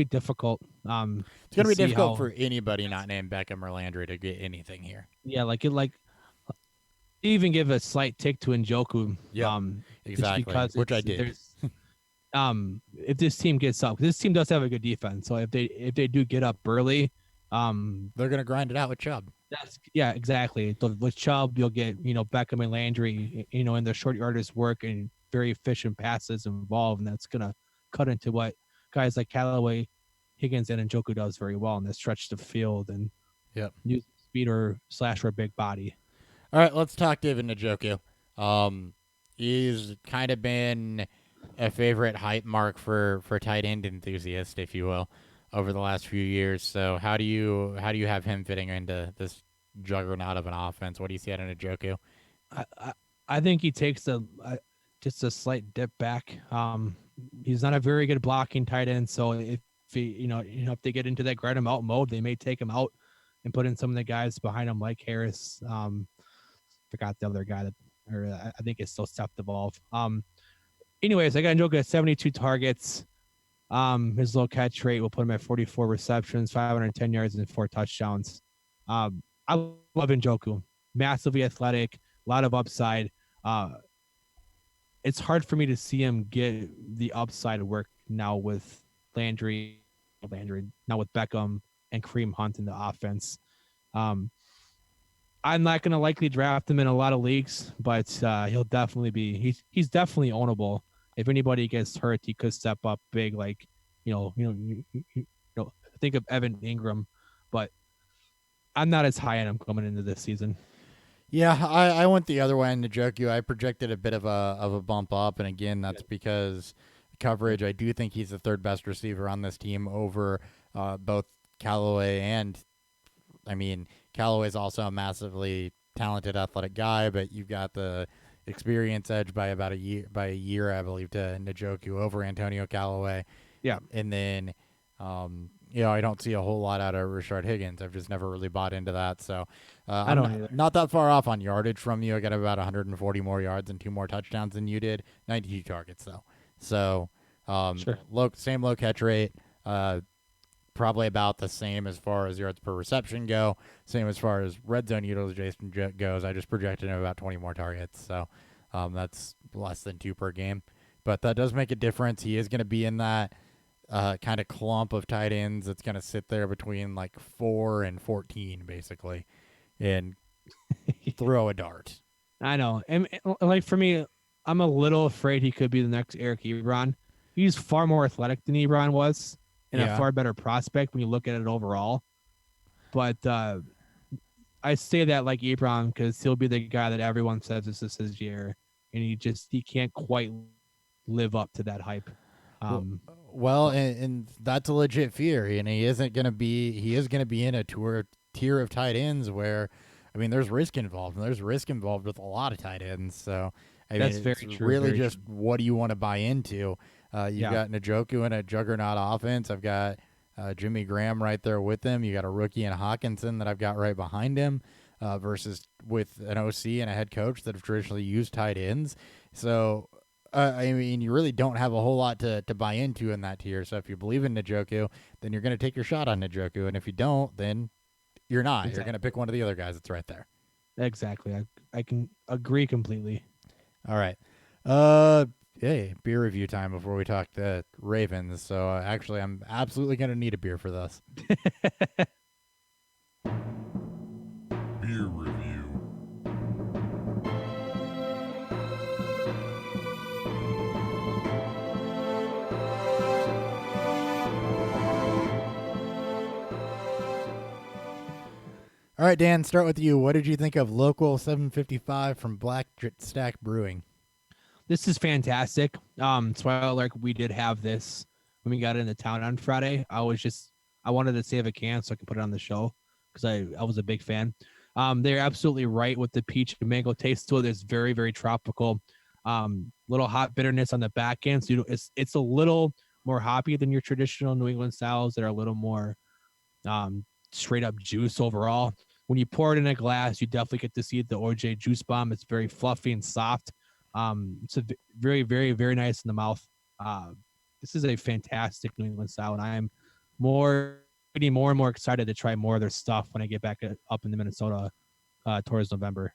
difficult. It's going to be difficult for anybody not named Beckham or Landry to get anything here. Yeah, even give a slight tick to Njoku. Yeah, exactly. Which I did. If this team gets up, this team does have a good defense. So if they do get up early, they're going to grind it out with Chubb. Exactly. With Chubb, you'll get, Beckham and Landry, in their short yardage work and very efficient passes involved. And that's going to cut into what guys like Callaway, Higgins, and Njoku does very well in the stretch the field and use speed or a big body. All right, let's talk David Njoku. He's kind of been a favorite hype mark for tight end enthusiasts, if you will, over the last few years. So how do you have him fitting into this juggernaut of an offense? What do you see out of Njoku? I think he takes just a slight dip back. He's not a very good blocking tight end, so if he, if they get into that grind him out mode, they may take him out and put in some of the guys behind him, like Harris. Forgot the other guy I think it's still Steph Devolve. Anyways, I got Njoku at 72 targets. His low catch rate will put him at 44 receptions, 510 yards, and 4 touchdowns. I love Njoku. Massively athletic, a lot of upside. It's hard for me to see him get the upside work now with Landry, now with Beckham and Kareem Hunt in the offense. I'm not going to likely draft him in a lot of leagues, but he'll definitely be. He's definitely ownable. If anybody gets hurt, he could step up big. Like think of Evan Ingram, but I'm not as high on him coming into this season. Yeah, I went the other way in Njoku. I projected a bit of a bump up, and again, that's because coverage. I do think he's the third best receiver on this team over both Callaway and I mean, Callaway's also a massively talented, athletic guy, but you've got the experience edge by about a year, I believe, to Njoku over Antonio Callaway. Yeah, And then, I don't see a whole lot out of Rashard Higgins. I've just never really bought into that. So I I'm don't not, either. not that far off on yardage from you. I got about 140 more yards and 2 more touchdowns than you did. 92 targets, though. So Sure. same low catch rate. Probably about the same as far as yards per reception go. Same as far as red zone utilization goes. I just projected him about 20 more targets. So that's less than 2 per game. But that does make a difference. He is going to be in that kind of clump of tight ends that's going to sit there between like 4 and 14, basically, and throw a dart. I know. And like for me, I'm a little afraid he could be the next Eric Ebron. He's far more athletic than Ebron was and a Yeah. far better prospect when you look at it overall. But I say that like Ebron because he'll be the guy that everyone says this is his year, and he can't quite live up to that hype. Well, and that's a legit fear, and he is going to be in a tier of tight ends where, I mean, there's risk involved, and there's risk involved with a lot of tight ends. So, I That's mean, very it's true, really very just true. what do you want to buy into? You've Yeah. got Njoku in a juggernaut offense. I've got Jimmy Graham right there with him. You got a rookie in Hawkinson that I've got right behind him, versus with an OC and a head coach that have traditionally used tight ends. So, I mean, you really don't have a whole lot to buy into in that tier. So if you believe in Njoku, then you're going to take your shot on Njoku. And if you don't, then you're not. You're going to Exactly. pick one of the other guys that's right there. Exactly. I can agree completely. All right. Hey, beer review time before we talk the Ravens. So actually, I'm absolutely going to need a beer for this. Beer review. All right, Dan, start with you. What did you think of Local 755 from Black Stack Brewing? This is fantastic. Spoiler alert, we did have this when we got into town on Friday. I wanted to save a can so I could put it on the show because I was a big fan. They're absolutely right with the peach and mango taste to it. It's very, very tropical. Little hot bitterness on the back end. So it's a little more hoppy than your traditional New England styles that are a little more straight up juice overall. When you pour it in a glass, you definitely get to see the OJ juice bomb. It's very fluffy and soft. It's very, very, very nice in the mouth. This is a fantastic New England style, and I am getting more and more excited to try more of their stuff when I get back up into Minnesota towards November.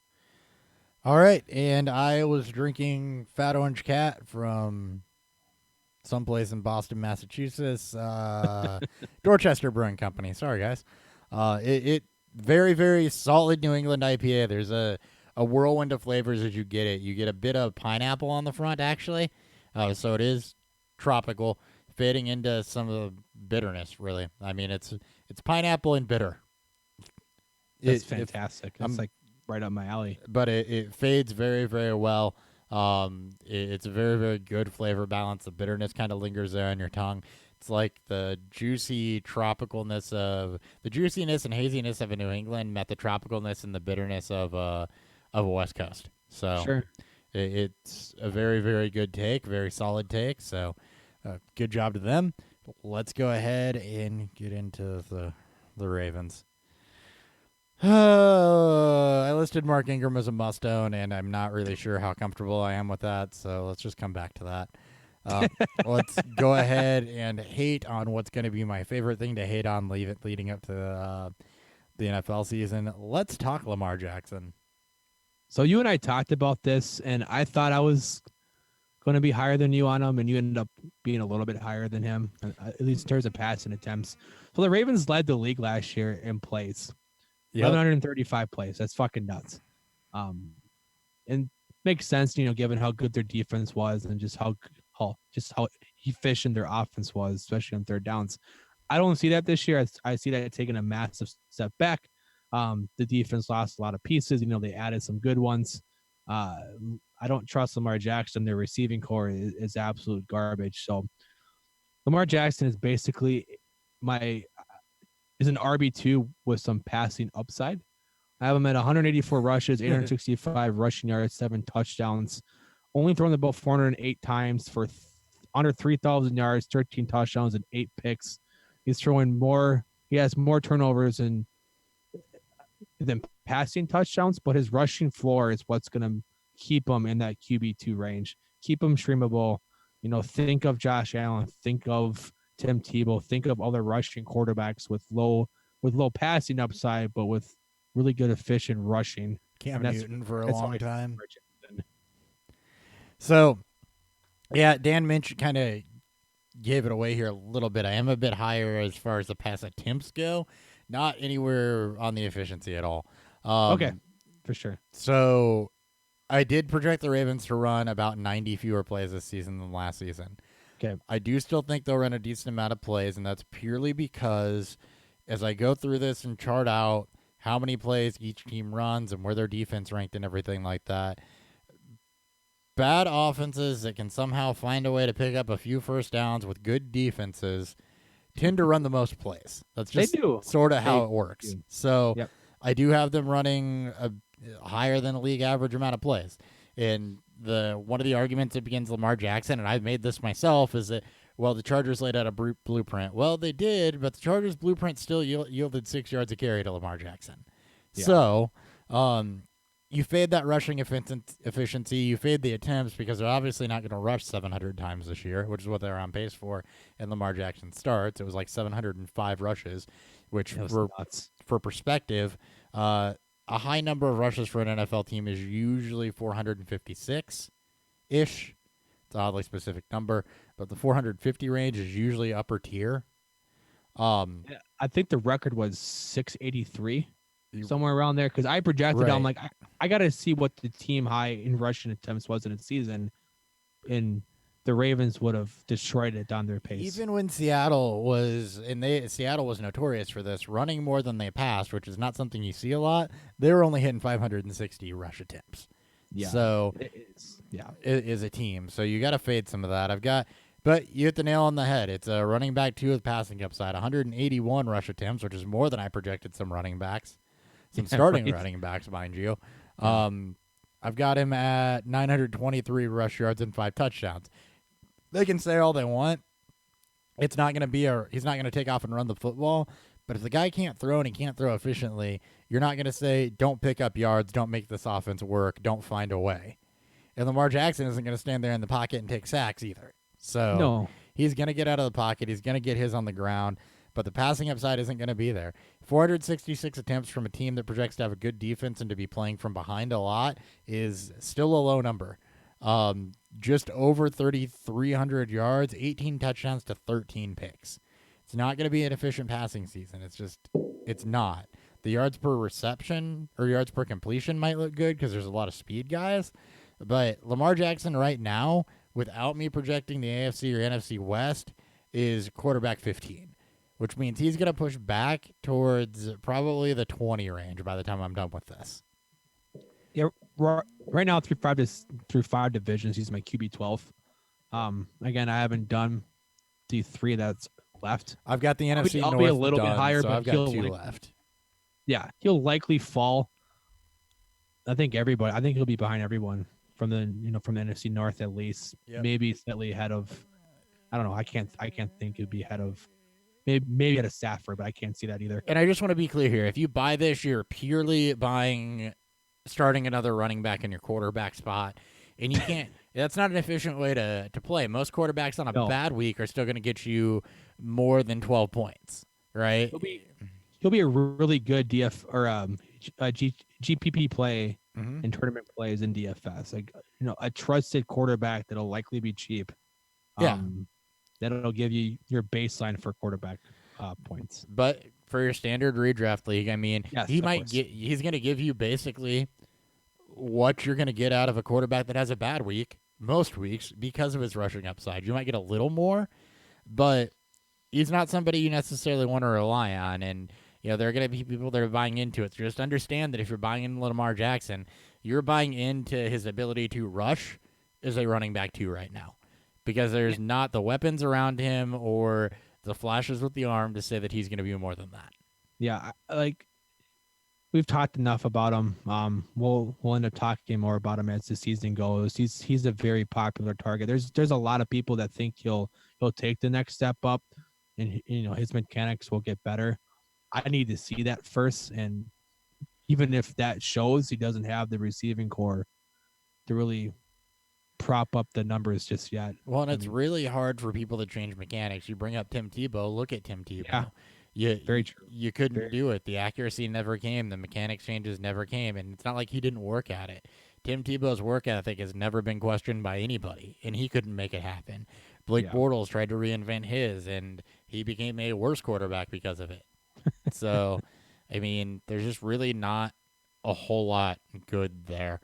All right, and I was drinking Fat Orange Cat from someplace in Boston, Massachusetts, Dorchester Brewing Company. Sorry, guys. It very, very solid New England IPA. There's a whirlwind of flavors as you get it. You get a bit of pineapple on the front, actually. So it is tropical, fading into some of the bitterness, really. I mean, it's pineapple and bitter. That's If fantastic. That's like right up my alley. but it fades very, very well. It's a very, very good flavor balance. The bitterness kind of lingers there on your tongue. It's like the juiciness and haziness of a New England met the tropicalness and the bitterness of a West Coast. So Sure. it's a very, very good take, very solid take. So good job to them. Let's go ahead and get into the Ravens. I listed Mark Ingram as a must-own, and I'm not really sure how comfortable I am with that, so let's just come back to that. Let's go ahead and hate on what's going to be my favorite thing to hate on leading up to the NFL season. Let's talk Lamar Jackson. So you and I talked about this, and I thought I was going to be higher than you on him, and you ended up being a little bit higher than him, at least in terms of passing attempts. So the Ravens led the league last year in plays. 1,135 plays. That's fucking nuts. And makes sense, given how good their defense was and just how efficient their offense was, especially on third downs. I don't see that this year. I see that taking a massive step back. The defense lost a lot of pieces. They added some good ones. I don't trust Lamar Jackson. Their receiving core is absolute garbage. So Lamar Jackson is basically is an RB2 with some passing upside. I have him at 184 rushes, 865 rushing yards, 7 touchdowns. Only thrown the ball 408 times for under 3,000 yards, 13 touchdowns, and 8 picks. He's throwing more. He has more turnovers than passing touchdowns, but his rushing floor is what's going to keep him in that QB2 range. Keep him streamable. Think of Josh Allen. Think of Tim Tebow. Think of other rushing quarterbacks with low passing upside, but with really good efficient rushing. Cam Newton for a long time. Richardson. So, yeah, Dan Minch kind of gave it away here a little bit. I am a bit higher as far as the pass attempts go, not anywhere on the efficiency at all. Okay, for sure. So, I did project the Ravens to run about 90 fewer plays this season than last season. Okay. I do still think they'll run a decent amount of plays, and that's purely because as I go through this and chart out how many plays each team runs and where their defense ranked and everything like that, bad offenses that can somehow find a way to pick up a few first downs with good defenses tend to run the most plays. That's just sort of how it works. So yep. I do have them running a higher than a league average amount of plays. And one of the arguments against Lamar Jackson, and I've made this myself, is that, well, the Chargers laid out a blueprint. Well, they did, but the Chargers' blueprint still yielded 6 yards a carry to Lamar Jackson. Yeah. So you fade that rushing efficiency. You fade the attempts because they're obviously not going to rush 700 times this year, which is what they're on pace for. And Lamar Jackson starts. It was like 705 rushes, which for perspective, a high number of rushes for an NFL team is usually 456-ish. It's an oddly specific number, but the 450 range is usually upper tier. I think the record was 683, somewhere around there, because I projected right. I'm like, I got to see what the team high in rushing attempts was in a season, and the Ravens would have destroyed it down their pace. Even when Seattle was notorious for this, running more than they passed, which is not something you see a lot. They were only hitting 560 rush attempts. Yeah. So it is a team. So you got to fade some of that. But you hit the nail on the head. It's a running back 2 with passing upside, 181 rush attempts, which is more than I projected some running backs, some starting running backs, mind you. I've got him at 923 rush yards and 5 touchdowns. They can say all they want. It's not going to be he's not going to take off and run the football. But if the guy can't throw and he can't throw efficiently, you're not going to say, don't pick up yards, don't make this offense work, don't find a way. And Lamar Jackson isn't going to stand there in the pocket and take sacks either. So he's going to get out of the pocket. He's going to get his on the ground. But the passing upside isn't going to be there. 466 attempts from a team that projects to have a good defense and to be playing from behind a lot is still a low number. Just over 3,300 yards, 18 touchdowns to 13 picks. It's not going to be an efficient passing season. It's not. The yards per reception or yards per completion might look good because there's a lot of speed guys. But Lamar Jackson right now, without me projecting the AFC or NFC West, is quarterback 15, which means he's going to push back towards probably the 20 range by the time I'm done with this. Yeah, right now through five divisions, he's my QB 12. Again, I haven't done the 3 that's left. I've got the NFC North. I'll be a little bit higher, so but I've got 2 left. Yeah, he'll likely fall. I think he'll be behind everyone from the NFC North at least. Yep. Maybe slightly ahead of. I don't know. I can't think he'd be ahead of. Maybe at a Stafford, but I can't see that either. And I just want to be clear here: if you buy this, you're purely starting another running back in your quarterback spot, and you can't. That's not an efficient way to play. Most quarterbacks on a bad week are still going to get you more than 12 points, right? He'll be a really good DF or GPP play in tournament plays in DFS. Like a trusted quarterback that'll likely be cheap. That'll give you your baseline for quarterback points. But for your standard redraft league, I mean, yes, he's going to give you basically what you're going to get out of a quarterback that has a bad week most weeks because of his rushing upside. You might get a little more, but he's not somebody you necessarily want to rely on. And there are going to be people that are buying into it. So just understand that if you're buying into Lamar Jackson, you're buying into his ability to rush as a running back 2 right now, because there's not the weapons around him or the flashes with the arm to say that he's going to be more than that. Yeah, like we've talked enough about him. We'll end up talking more about him as the season goes. He's a very popular target. There's a lot of people that think he'll take the next step up, and his mechanics will get better. I need to see that first, and even if that shows, he doesn't have the receiving core to really prop up the numbers just yet. Well, and it's really hard for people to change mechanics. You bring up Tim Tebow. Look at Tim Tebow. Yeah, very true. You couldn't do it. The accuracy never came. The mechanics changes never came. And it's not like he didn't work at it. Tim Tebow's work ethic has never been questioned by anybody, and he couldn't make it happen. Blake Bortles tried to reinvent his, and he became a worse quarterback because of it. So, I mean, there's just really not a whole lot good there.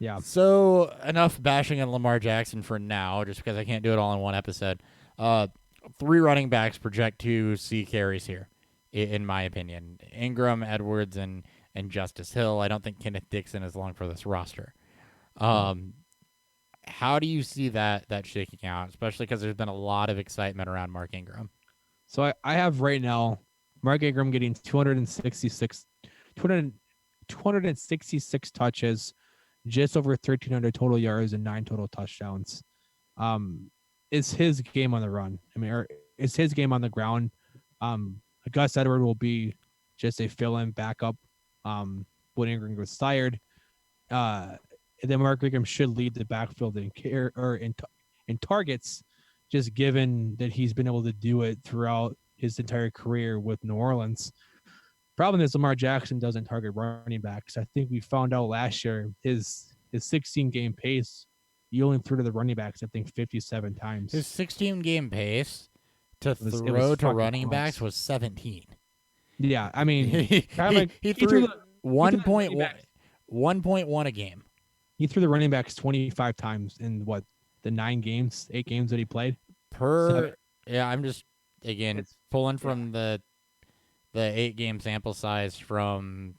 Yeah. So, enough bashing on Lamar Jackson for now, just because I can't do it all in one episode. 3 running backs project to see carries here, in my opinion. Ingram, Edwards, and Justice Hill. I don't think Kenneth Dixon is long for this roster. How do you see that shaking out, especially because there's been a lot of excitement around Mark Ingram? So I have right now Mark Ingram getting 266 touches, just over 1,300 total yards and 9 total touchdowns. It's his game on the run. I mean, it's his game on the ground. Gus Edwards will be just a fill-in backup when Ingram gets tired. And then Mark Ingram should lead the backfield in targets, just given that he's been able to do it throughout his entire career with New Orleans. Problem is Lamar Jackson doesn't target running backs. I think we found out last year his 16-game pace, he only threw to the running backs, I think, 57 times. His 16-game pace to throw to running backs was 17. Yeah, I mean, he threw 1.1 a game. He threw the running backs 25 times in the 8 games that he played. I'm just pulling from the 8-game sample size from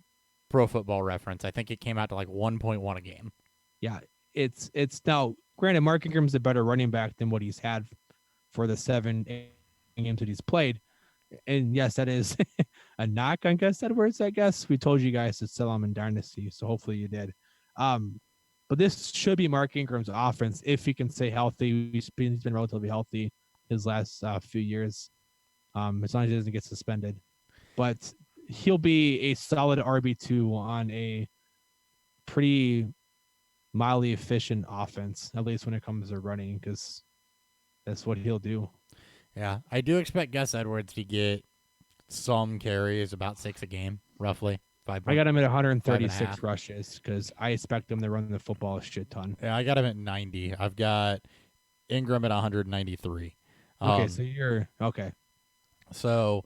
Pro Football Reference. I think it came out to like 1.1 a game. Yeah, it's now granted Mark Ingram's a better running back than what he's had for the 7 games that he's played. And yes, that is a knock on Gus Edwards, I guess. We told you guys to sell him in Dynasty, so hopefully you did. But this should be Mark Ingram's offense if he can stay healthy. He's been relatively healthy his last few years, as long as he doesn't get suspended. But he'll be a solid RB2 on a pretty mildly efficient offense, at least when it comes to running, because that's what he'll do. Yeah, I do expect Gus Edwards to get some carries, about 6 a game, roughly. I got him at 136 rushes because I expect him to run the football a shit ton. Yeah, I got him at 90. I've got Ingram at 193. Okay, so you're okay. So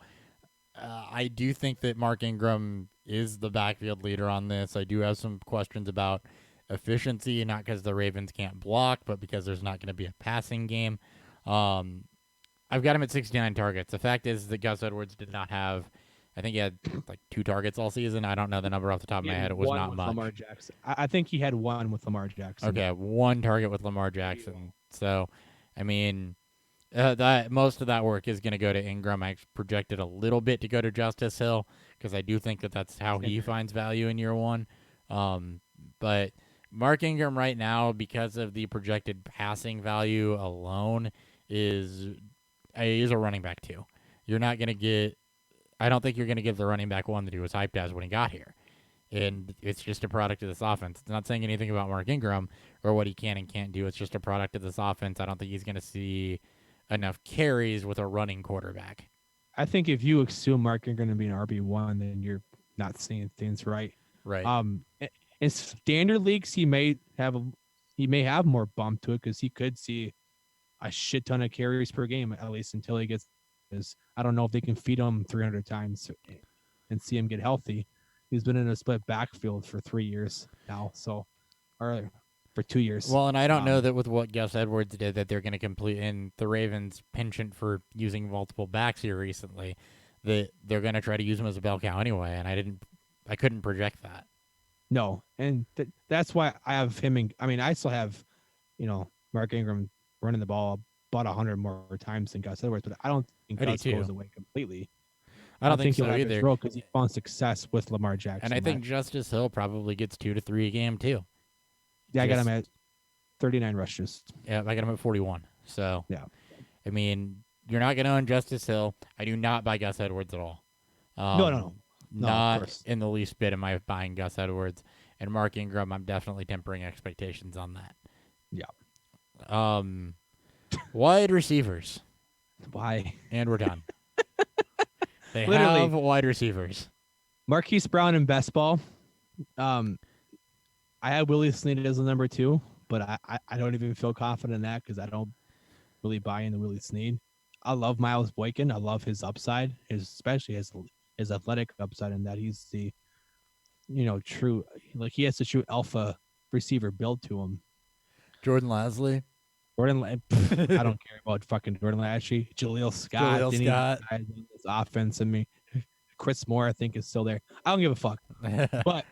I do think that Mark Ingram is the backfield leader on this. I do have some questions about efficiency, not because the Ravens can't block, but because there's not going to be a passing game. I've got him at 69 targets. The fact is that Gus Edwards did not have, I think he had like 2 targets all season. I don't know the number off the top of my head. It was not much. Lamar Jackson. I think he had 1 with Lamar Jackson. Okay, 1 target with Lamar Jackson. So, I mean, that most of that work is going to go to Ingram. I projected a little bit to go to Justice Hill because I do think that that's how he finds value in year 1. But Mark Ingram right now, because of the projected passing value alone, is a running back 2. You're not going to get. I don't think you're going to give the running back 1 that he was hyped as when he got here. And it's just a product of this offense. It's not saying anything about Mark Ingram or what he can and can't do. It's just a product of this offense. I don't think he's going to see enough carries with a running quarterback. I think if you assume Mark Ingram to be an RB1, then you're not seeing things right. Right. In standard leagues, he may have more bump to it because he could see a shit ton of carries per game, at least until he gets. I don't know if they can feed him 300 times and see him get healthy. He's been in a split backfield for 3 years now, or for 2 years. Well, and I don't know that with what Gus Edwards did that they're going to complete in the Ravens' penchant for using multiple backs here recently. they're going to try to use him as a bell cow anyway, and I couldn't project that. No, and that's why I have him. I still have, Mark Ingram running the ball about 100 more times than Gus Edwards, but I don't think I do Gus too. goes away completely. I don't think he'll so have either. his role because he found success with Lamar Jackson. And I think Justice Hill probably gets 2 to 3 a game too. I got him at 39 rushes. Yeah, I got him at 41. So Yeah. I mean, you're not going to own Justice Hill. I do not buy Gus Edwards at all. No, Not in the least bit am I buying Gus Edwards. And Mark Ingram, I'm definitely tempering expectations on that. Yeah. Wide receivers. Why? And we're done. They Literally. have wide receivers. Marquise Brown in best ball. I had Willie Snead as the number 2, but I don't even feel confident in that because I don't really buy into Willie Snead. I love Miles Boykin. I love his upside, especially his athletic upside, in that he's the, true, like he has to shoot alpha receiver build to him. Jordan Lasley. I don't care about fucking Jordan Lasley. Jaleel Scott. This offense. I mean, Chris Moore, I think, is still there. I don't give a fuck. But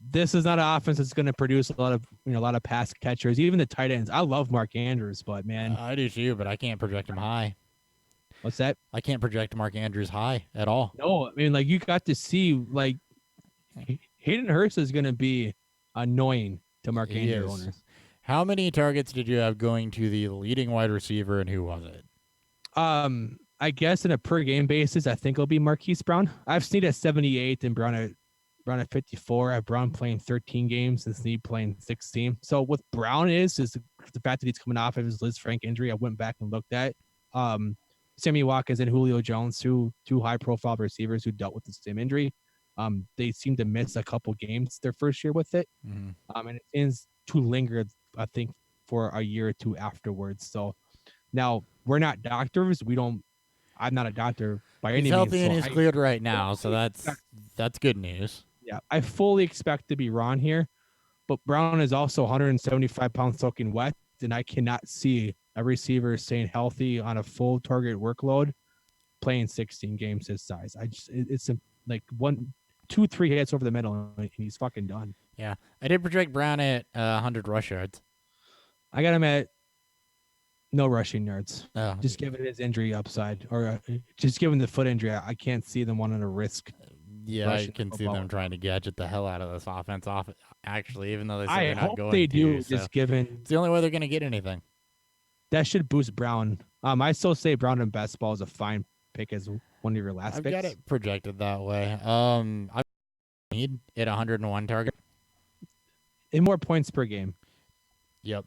this is not an offense that's going to produce a lot of pass catchers, even the tight ends. I love Mark Andrews, but man, I do too, but I can't project him high. What's that? I can't project Mark Andrews high at all. No, I mean, like, you got to see, like, Hayden Hurst is going to be annoying to Mark Andrews owners. How many targets did you have going to the leading wide receiver, and who was it? I guess in a per game basis, I think it'll be Marquise Brown. I've Snead at 78 and Brown at 54. I have Brown playing 13 games and Snead playing 16. So what Brown is the fact that he's coming off of his Liz Frank injury. I went back and looked at. Sammy Watkins and Julio Jones, two high-profile receivers who dealt with the same injury. They seem to miss a couple games their first year with it. Mm-hmm. And it tends to linger, I think, for a year or two afterwards. So now we're not doctors. I'm not a doctor by any means. He's healthy and so he's cleared right now, so that's good news. Yeah, I fully expect to be wrong here, but Brown is also 175 pounds soaking wet, and I cannot see a receiver staying healthy on a full target workload playing 16 games his size. It's like 1, 2, 3 hits over the middle, and he's fucking done. Yeah, I did project Brown at 100 rush yards. I got him at no rushing yards. Oh. Just given his injury upside, or just given the foot injury, I can't see them wanting to risk. Yeah, I can see them trying to gadget the hell out of this offense off. Actually, even though they say I they're not hope going they to. do. So Just given it's the only way they're going to get anything. That should boost Brown. I still say Brown in best ball is a fine pick as one of your last picks. I've got it projected that way. I need it 101 target. In more points per game. Yep.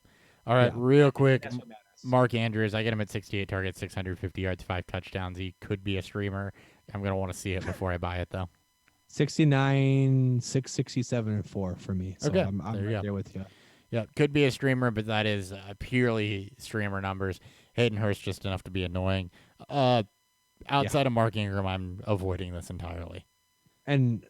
All right, Yeah. real quick. That's what matters. Mark Andrews, I get him at 68 targets, 650 yards, 5 touchdowns. He could be a streamer. I'm going to want to see it before I buy it, though. 69, 667, and 4 for me. So Okay, I'm there you right go. there with you. Yeah, could be a streamer, but that is purely streamer numbers. Hayden Hurst just enough to be annoying. Outside of Mark Ingram, I'm avoiding this entirely. And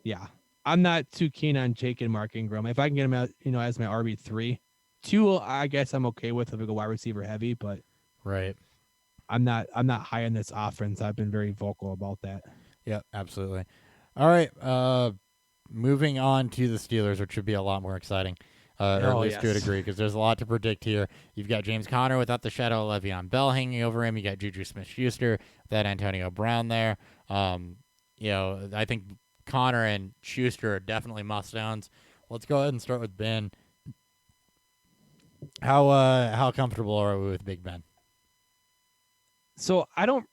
yeah, I'm not too keen on Jake and Mark Ingram. If I can get him out, as my RB3, 2, I guess I'm okay with if we go wide receiver heavy, but Right. I'm not high on this offense. I've been very vocal about that. Yeah, absolutely. All right. Moving on to the Steelers, which should be a lot more exciting, or at least to a degree, because there's a lot to predict here. You've got James Conner without the shadow of Le'Veon Bell hanging over him. You got Juju Smith-Schuster without Antonio Brown there. I think Conner and Schuster are definitely must-owns. Let's go ahead and start with Ben. How comfortable are we with Big Ben? So I don't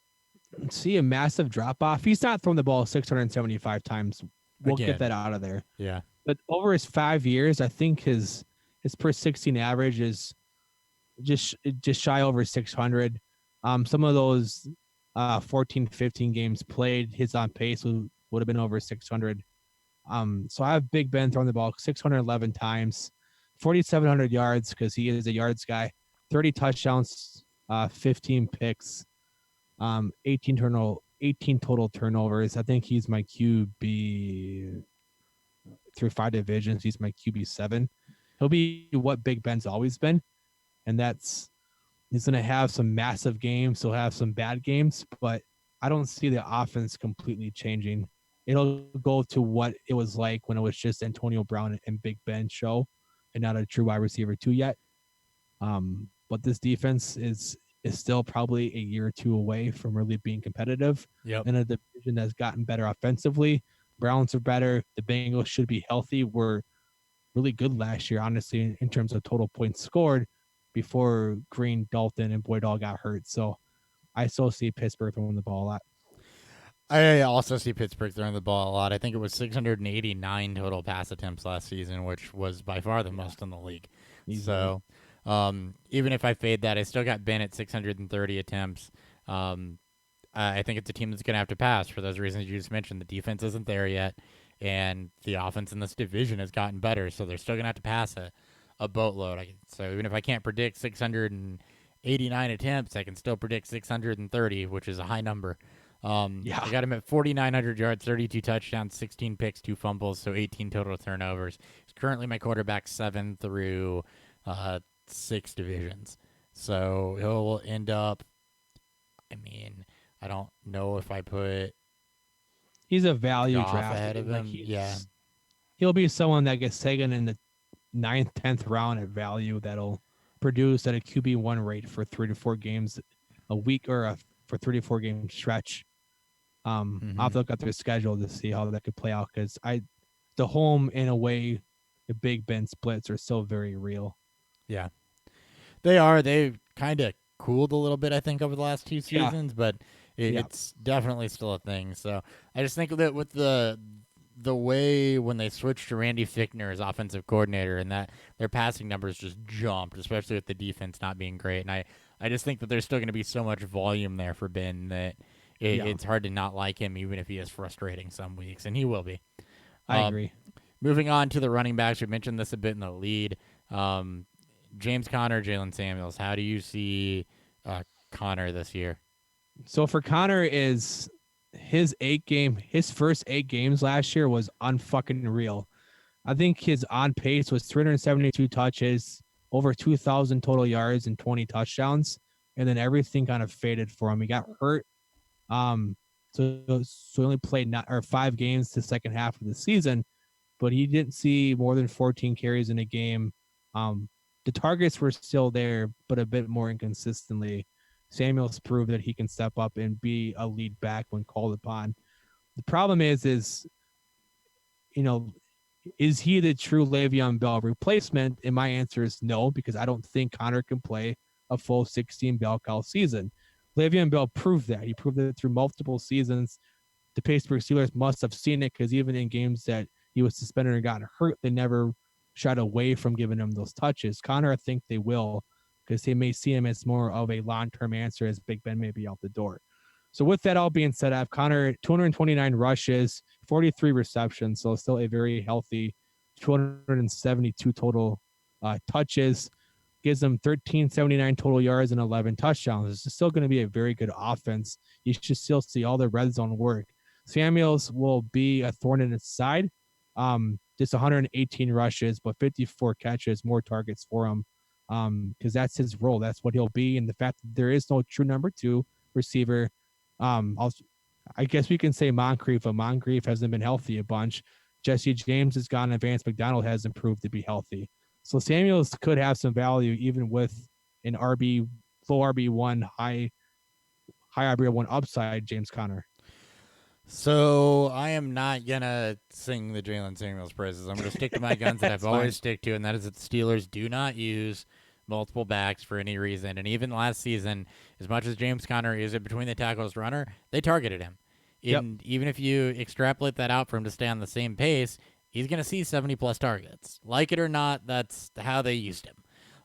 see a massive drop-off. He's not thrown the ball 675 times. We'll Again. get that out of there. Yeah. But over his 5 years, I think his per 16 average is just shy over 600. Some of those 14, 15 games played, his on pace would have been over 600. So I have Big Ben throwing the ball 611 times, 4,700 yards because he is a yards guy, 30 touchdowns, 15 picks, 18 total turnovers. I think he's my QB through 5 divisions. He's my QB 7. He'll be what Big Ben's always been, and he's going to have some massive games. He'll have some bad games, but I don't see the offense completely changing. It'll go to what it was like when it was just Antonio Brown and Big Ben show, and not a true wide receiver two yet. But this defense is still probably a year or two away from really being competitive Yep. in a division that's gotten better offensively. Browns are better. The Bengals should be healthy. Were really good last year, honestly, in terms of total points scored before Green, Dalton, and Boyd all got hurt. So I still see Pittsburgh throwing the ball a lot. I also see Pittsburgh throwing the ball a lot. I think it was 689 total pass attempts last season, which was by far the most in the league. Easily. So even if I fade that, I still got Ben at 630 attempts. I think it's a team that's going to have to pass for those reasons you just mentioned. The defense isn't there yet, and the offense in this division has gotten better, so they're still going to have to pass a boatload. So even if I can't predict 689 attempts, I can still predict 630, which is a high number. Yeah. I got him at 4,900 yards, 32 touchdowns, 16 picks, 2 fumbles, so 18 total turnovers. He's currently my quarterback 7 through 6 divisions. So he'll end up, I mean, I don't know if I put He's a value Goff draft. ahead of him. Yeah. He'll be someone that gets taken in the 9th, 10th round at value that'll produce at a QB1 rate for 3 to 4 games a week or for 3 to 4 game stretch. I'll have to look at their schedule to see how that could play out because the home and away, the Big Ben splits are still very real. Yeah. They are. They've kind of cooled a little bit, I think, over the last 2 Yeah. seasons, but it's definitely still a thing. So I just think that with the way when they switched to Randy Fichtner as offensive coordinator and that their passing numbers just jumped, especially with the defense not being great. And I just think that there's still going to be so much volume there for Ben that it's hard to not like him, even if he is frustrating some weeks, and he will be. I agree. Moving on to the running backs, we mentioned this a bit in the lead. James Conner, Jalen Samuels. How do you see Conner this year? So for Connor is his first 8 games last year was unfucking real. I think his on pace was 372 touches, over 2,000 total yards and 20 touchdowns, and then everything kind of faded for him. He got hurt. So he only played 5 games the second half of the season, but he didn't see more than 14 carries in a game. The targets were still there, but a bit more inconsistently. Samuels proved that he can step up and be a lead back when called upon. The problem is is he the true Le'Veon Bell replacement? And my answer is no, because I don't think Connor can play a full 16 bell cow season. Le'Veon Bell proved that. He proved it through multiple seasons. The Pittsburgh Steelers must have seen it because even in games that he was suspended or got hurt, they never shied away from giving him those touches. Connor, I think they will, because they may see him as more of a long-term answer as Big Ben may be out the door. So with that all being said, I have Connor 229 rushes, 43 receptions, so still a very healthy 272 total touches. Gives them 1,379 total yards and 11 touchdowns. It's still going to be a very good offense. You should still see all the red zone work. Samuels will be a thorn in its side. Just 118 rushes, but 54 catches, more targets for him. Because that's his role. That's what he'll be. And the fact that there is no true number 2 receiver. I guess we can say Moncrief, but Moncrief hasn't been healthy a bunch. Jesse James is gone, and Vance McDonald hasn't proved to be healthy. So Samuels could have some value even with an low RB1, high RB1 upside, James Conner. So I am not gonna sing the Jalen Samuels praises. I'm gonna stick to my guns that I've always stick to, and that is that the Steelers do not use multiple backs for any reason. And even last season, as much as James Conner is a between the tackles runner, they targeted him. And even if you extrapolate that out for him to stay on the same pace, he's going to see 70-plus targets. Like it or not, that's how they used him.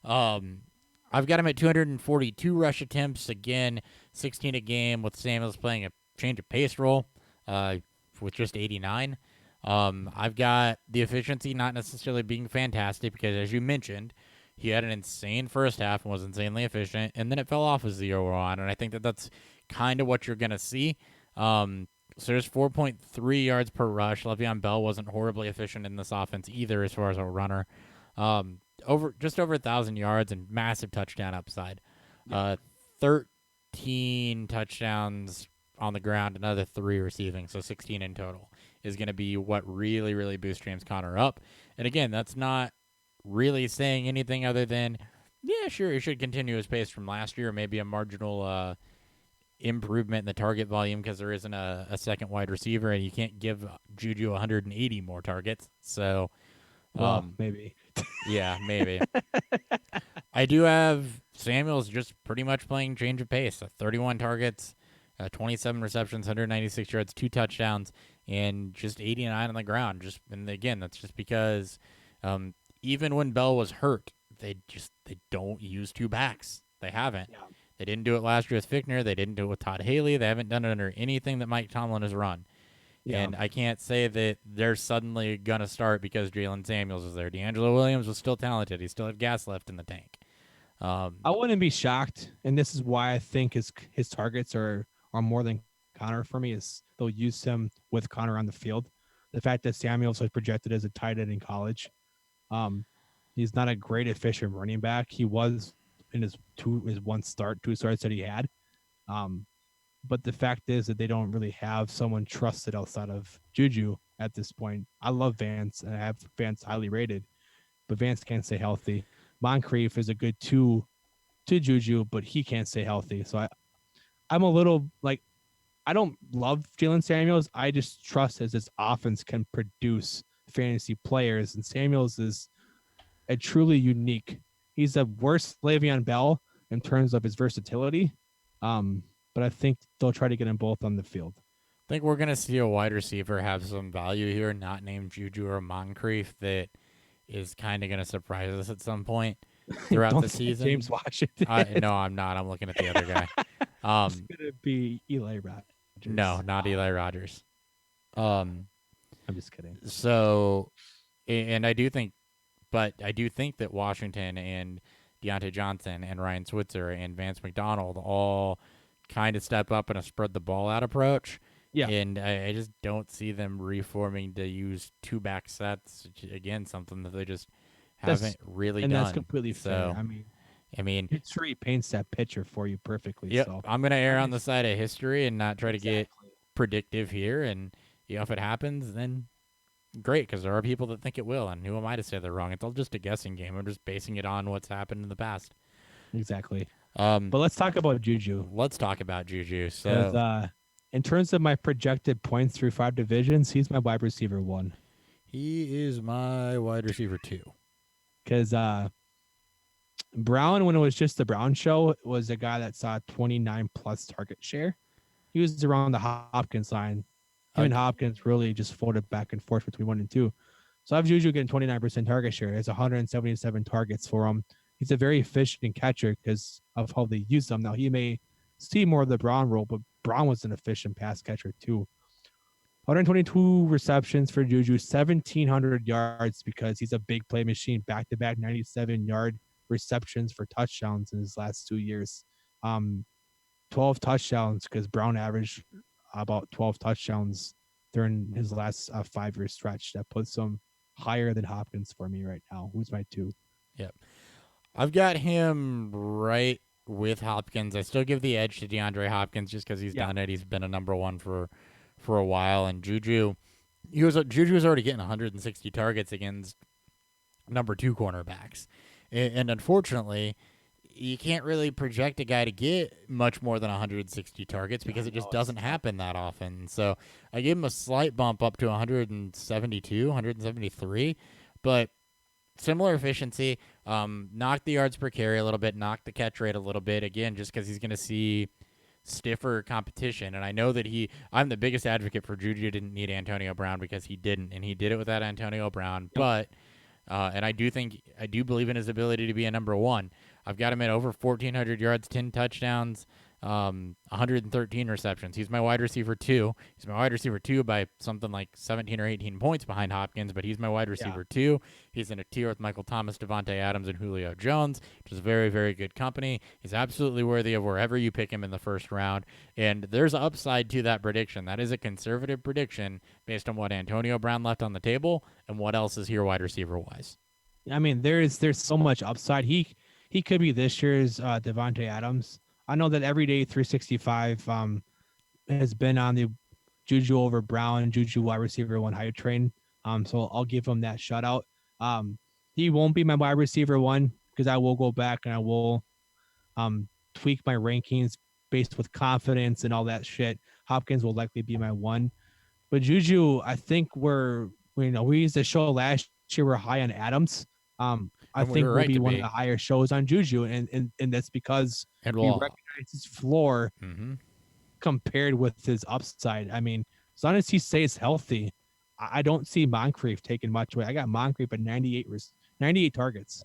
I've got him at 242 rush attempts. Again, 16 a game with Samuels playing a change of pace role with just 89. I've got the efficiency not necessarily being fantastic because, as you mentioned, he had an insane first half and was insanely efficient, and then it fell off as the year wore on, and I think that that's kind of what you're going to see. So there's 4.3 yards per rush. Le'Veon Bell wasn't horribly efficient in this offense either as far as a runner. Just over 1,000 yards and massive touchdown upside. 13 touchdowns on the ground, another 3 receiving, so 16 in total, is going to be what really, really boosts James Conner up. And again, that's not really saying anything other than, yeah, sure, he should continue his pace from last year, maybe a marginal improvement in the target volume because there isn't a second wide receiver, and you can't give Juju 180 more targets. So, Well, maybe. yeah, maybe. I do have Samuels just pretty much playing change of pace. 31 targets, 27 receptions, 196 yards, 2 touchdowns, and just 89 on the ground. And again, that's just because even when Bell was hurt, they don't use 2 backs. They haven't. Yeah. They didn't do it last year with Fickner. They didn't do it with Todd Haley. They haven't done it under anything that Mike Tomlin has run. Yeah. And I can't say that they're suddenly going to start because Jalen Samuels is there. D'Angelo Williams was still talented. He still had gas left in the tank. I wouldn't be shocked, and this is why I think his targets are more than Connor for me, is they'll use him with Connor on the field. The fact that Samuels was projected as a tight end in college, he's not a great efficient running back. He was in his two starts that he had. But the fact is that they don't really have someone trusted outside of Juju at this point. I love Vance, and I have Vance highly rated, but Vance can't stay healthy. Moncrief is a good 2 to Juju, but he can't stay healthy. So I'm a little like, I don't love Jalen Samuels. I just trust as this offense can produce fantasy players, and Samuels is a truly unique. He's a worse Le'Veon Bell in terms of his versatility. But I think they'll try to get them both on the field. I think we're going to see a wide receiver have some value here, not named Juju or Moncrief, that is kind of going to surprise us at some point throughout the season. James Washington. No, I'm not. I'm looking at the other guy. It's going to be Eli Rogers. No, not Eli Rogers. I'm just kidding. So, and I do think that Washington and Deontay Johnson and Ryan Switzer and Vance McDonald all kind of step up in a spread the ball out approach. Yeah. And I just don't see them reforming to use 2 back sets. Again, something that they just haven't really done. And that's completely fair. I mean, history paints that picture for you perfectly. Yeah, so. I'm going to err on the side of history and not try to get predictive here. And if it happens, then great, because there are people that think it will. And who am I to say they're wrong? It's all just a guessing game. I'm just basing it on what's happened in the past. Exactly. But let's talk about Juju. Let's talk about Juju. So, in terms of my projected points through 5 divisions, he's my wide receiver 1. He is my wide receiver 2. Because Brown, when it was just the Brown show, was a guy that saw 29 plus target share. He was around the Hopkins line. Him and Hopkins really just floated back and forth between 1 and 2. So I have Juju getting 29% target share. There's 177 targets for him. He's a very efficient catcher because of how they use him. Now, he may see more of the Brown role, but Brown was an efficient pass catcher too. 122 receptions for Juju, 1,700 yards because he's a big play machine. Back-to-back 97-yard receptions for touchdowns in his last 2 years. 12 touchdowns because Brown averaged about 12 touchdowns during his last 5-year stretch. That puts him higher than Hopkins for me right now. Who's my 2? Yep. I've got him right with Hopkins. I still give the edge to DeAndre Hopkins just because he's done it. He's been a number 1 for a while. And Juju was already getting 160 targets against number 2 cornerbacks. And unfortunately, you can't really project a guy to get much more than 160 targets because it just doesn't happen that often. So I gave him a slight bump up to 172, 173, but similar efficiency, knocked the yards per carry a little bit, knocked the catch rate a little bit, again, just because he's going to see stiffer competition. And I know that I'm the biggest advocate for Juju didn't need Antonio Brown because he didn't, and he did it without Antonio Brown. But, and I do believe in his ability to be a number 1. I've got him at over 1,400 yards, 10 touchdowns, 113 receptions. He's my wide receiver 2. He's my wide receiver 2 by something like 17 or 18 points behind Hopkins, but he's my wide receiver 2. He's in a tier with Michael Thomas, Devontae Adams, and Julio Jones, which is very, very good company. He's absolutely worthy of wherever you pick him in the first round, and there's upside to that prediction. That is a conservative prediction based on what Antonio Brown left on the table and what else is here wide receiver-wise. I mean, there's so much upside. He could be this year's Devontae Adams. I know that every day 365 has been on the Juju over Brown, Juju wide receiver one hype train. So I'll give him that shutout. He won't be my wide receiver one because I will go back and I will tweak my rankings based with confidence and all that shit. Hopkins will likely be my one, but Juju, I think we used to show last year we're high on Adams. I And we think were we'll right be to one be. of the higher shows on Juju, and that's because And we we'll. recognize his floor Mm-hmm. compared with his upside. I mean, as long as he stays healthy, I don't see Moncrief taking much away. I got Moncrief at 98 targets.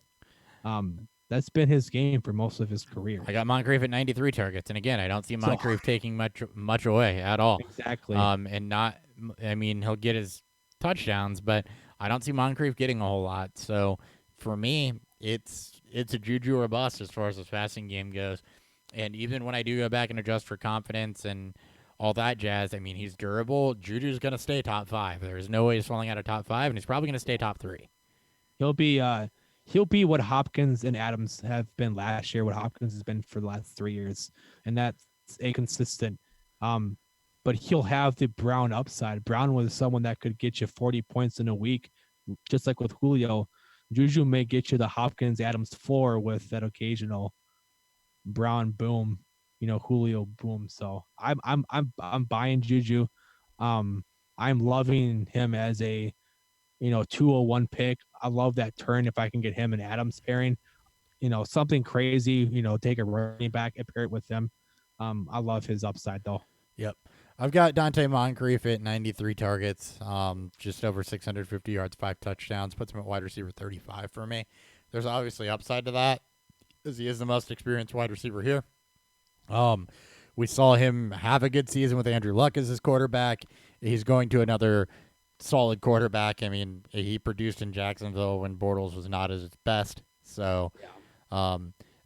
That's been his game for most of his career. I got Moncrief at 93 targets, and again, I don't see So Moncrief taking much away at all. exactly. And not, I mean, he'll get his touchdowns, but I don't see Moncrief getting a whole lot. So for me, it's a Juju or bust as far as his passing game goes. And even when I do go back and adjust for confidence and all that jazz, I mean, he's durable. Juju's going to stay top 5. There's no way he's falling out of top 5, and he's probably going to stay top 3. He'll be what Hopkins and Adams have been last year, what Hopkins has been for the last 3 years, and that's a consistent. But he'll have the Brown upside. Brown was someone that could get you 40 points in a week, just like with Julio. Juju may get you the Hopkins Adams floor with that occasional Brown boom, Julio boom. So I'm buying Juju. I'm loving him as a 201 pick. I love that turn if I can get him and Adams pairing. Something crazy, take a running back and pair it with them. I love his upside though. Yep. I've got Dante Moncrief at 93 targets, just over 650 yards, 5 touchdowns, puts him at wide receiver 35 for me. There's obviously upside to that, as he is the most experienced wide receiver here. We saw him have a good season with Andrew Luck as his quarterback. He's going to another solid quarterback. I mean, he produced in Jacksonville when Bortles was not at his best. So,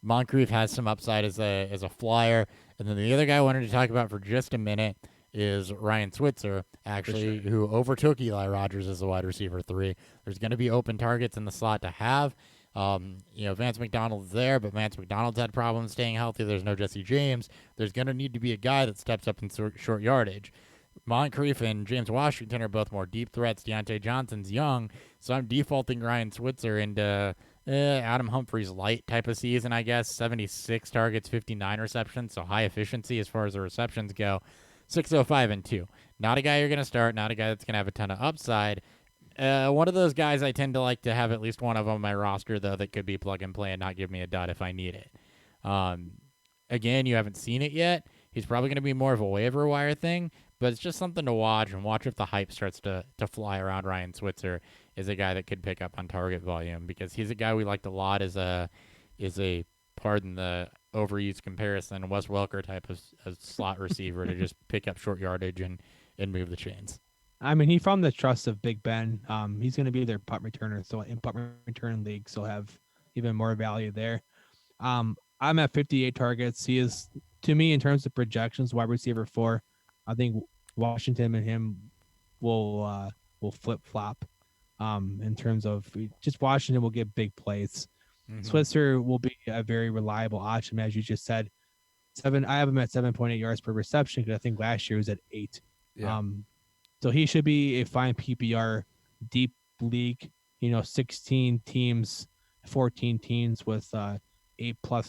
Moncrief has some upside as a flyer. And then the other guy I wanted to talk about for just a minute is Ryan Switzer, actually, who overtook Eli Rogers as a wide receiver 3. There's going to be open targets in the slot to have. Vance McDonald's there, but Vance McDonald's had problems staying healthy. There's no Jesse James. There's going to need to be a guy that steps up in short yardage. Moncrief and James Washington are both more deep threats. Deontay Johnson's young, so I'm defaulting Ryan Switzer into Adam Humphries light type of season, I guess. 76 targets, 59 receptions, so high efficiency as far as the receptions go. 605 and 2. Not a guy you're going to start, not a guy that's going to have a ton of upside. One of those guys I tend to like to have at least one of them on my roster, though, that could be plug and play and not give me a dud if I need it. Again, you haven't seen it yet. He's probably going to be more of a waiver wire thing, but it's just something to watch, and watch if the hype starts to fly around. Ryan Switzer is a guy that could pick up on target volume because he's a guy we liked a lot as a pardon the overused comparison, Wes Welker type of slot receiver to just pick up short yardage and move the chains. I mean, he from the trust of Big Ben. He's going to be their punt returner, so in punt return league, so have even more value there. I'm at 58 targets. He is, to me, in terms of projections, wide receiver 4. I think Washington and him will flip flop. In terms of just Washington will get big plays. Mm-hmm. Switzer will be a very reliable option, as you just said. I have him at 7.8 yards per reception because I think last year was at 8. Yeah. So he should be a fine PPR deep league. 16 teams, 14 teams with 8+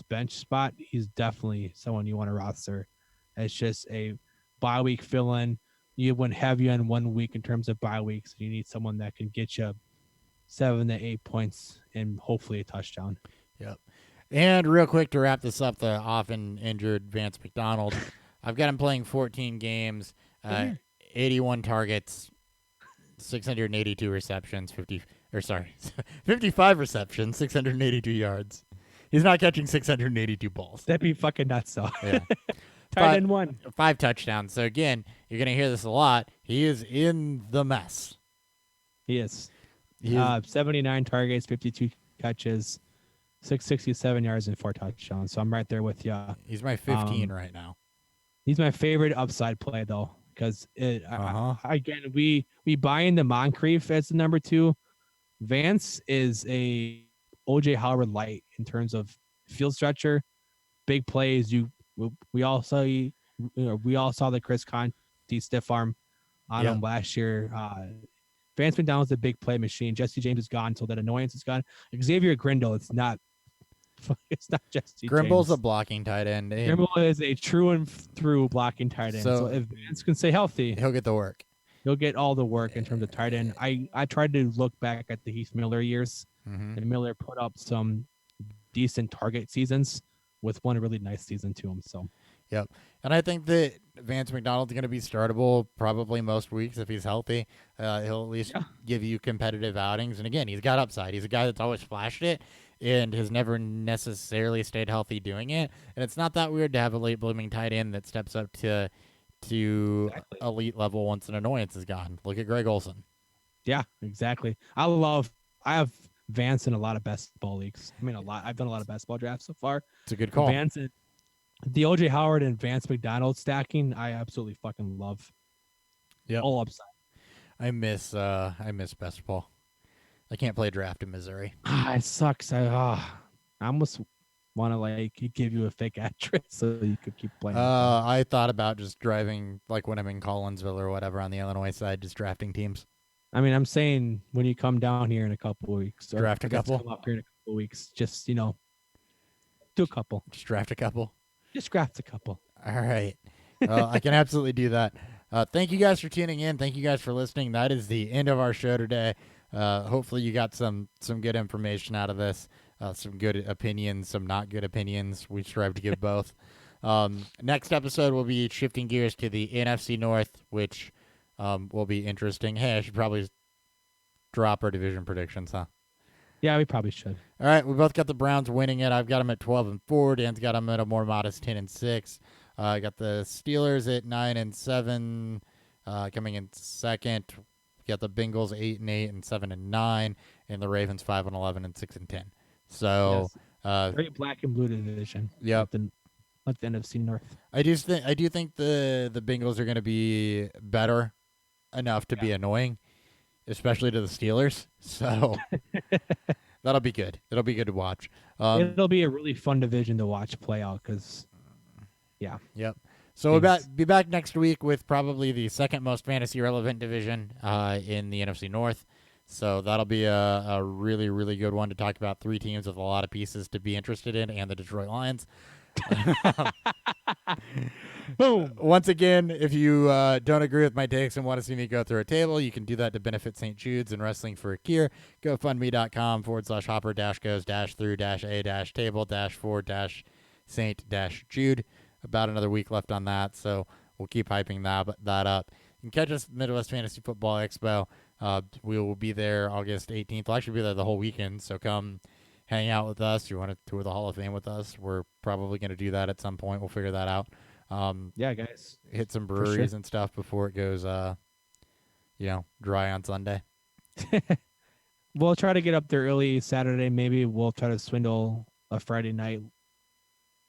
bench spot. He's definitely someone you want to roster. It's just a bye week fill in. You wouldn't have you on 1 week in terms of bye weeks. You need someone that can get you 7 to 8 points and hopefully a touchdown. Yep. And real quick to wrap this up, the often injured Vance McDonald. I've got him playing 14 games, 81 targets, 682 receptions, 55 receptions, 682 yards. He's not catching 682 balls. That'd be fucking nuts, though. Yeah. Tight end 1. 5 touchdowns. So, again, you're going to hear this a lot. He is in the mess. He is. 79 targets, 52 catches, 667 yards, and 4 touchdowns. So I'm right there with you. He's my 15 right now. He's my favorite upside play, though, because again, we buy into Moncrief as the number 2. Vance is a OJ Howard light in terms of field stretcher, big plays. We all saw we all saw the Chris Conti stiff arm on him last year. Vance McDonald's a big play machine. Jesse James is gone, so that annoyance is gone. Xavier Grindle, it's not Jesse Grimble's James. a blocking tight end. Grimble is a true and through blocking tight end. So if Vance can stay healthy, he'll get the work. He'll get all the work in terms of tight end. I tried to look back at the Heath Miller years, and Miller put up some decent target seasons with one really nice season to him. So, yep. And I think that Vance McDonald's going to be startable probably most weeks if he's healthy. He'll at least give you competitive outings. And again, he's got upside. He's a guy that's always flashed it and has never necessarily stayed healthy doing it. And it's not that weird to have a late blooming tight end that steps up to elite level once an annoyance is gone. Look at Greg Olsen. Yeah, exactly. I have Vance in a lot of basketball leagues. I mean, a lot. I've done a lot of basketball drafts so far. It's a good call. Vance, the OJ Howard and Vance McDonald stacking, I absolutely fucking love. Yeah, all upside. I miss basketball. I can't play draft in Missouri. It sucks. I almost want to give you a fake address so you could keep playing. I thought about just driving when I'm in Collinsville or whatever on the Illinois side, just drafting teams. I mean, I'm saying when you come down here in a couple of weeks, draft a couple. Come up here in a couple of weeks, just do a couple. Just draft a couple. Just draft a couple. All right. I can absolutely do that. Thank you guys for tuning in. Thank you guys for listening. That is the end of our show today. Hopefully you got some good information out of this. Some good opinions, some not good opinions. We strive to give both. Next episode, we'll be shifting gears to the NFC North, which will be interesting. Hey, I should probably drop our division predictions, huh? Yeah, we probably should. All right, we both got the Browns winning it. I've got them at 12-4. Dan's got them at a more modest 10-6. I got the Steelers at 9-7, coming in second. We got the Bengals 8-8 and 7-9, and the Ravens 5-11 and 6-10. So, yes. Very black and blue division. Yep. Like the NFC North. I do think the Bengals are going to be better enough to be annoying, especially to the Steelers. So that'll be good. It'll be good to watch. It'll be a really fun division to watch play out because, yeah. Yep. So we'll be back next week with probably the second most fantasy relevant division in the NFC North. So that'll be a really, really good one to talk about. 3 teams with a lot of pieces to be interested in, and the Detroit Lions. Boom. Once again, if you don't agree with my takes and want to see me go through a table, you can do that to benefit St. Jude's and Wrestling for a Cure. GoFundMe.com/hopper-goes-through-a--table-for-St-Jude. About another week left on that, so we'll keep hyping that up. You can catch us at Midwest Fantasy Football Expo. We will be there August 18th. We'll actually be there the whole weekend, so come hang out with us. You want to tour the Hall of Fame with us? We're probably going to do that at some point. We'll figure that out. Yeah, guys. Hit some breweries and stuff before it goes, dry on Sunday. We'll try to get up there early Saturday. Maybe we'll try to swindle a Friday night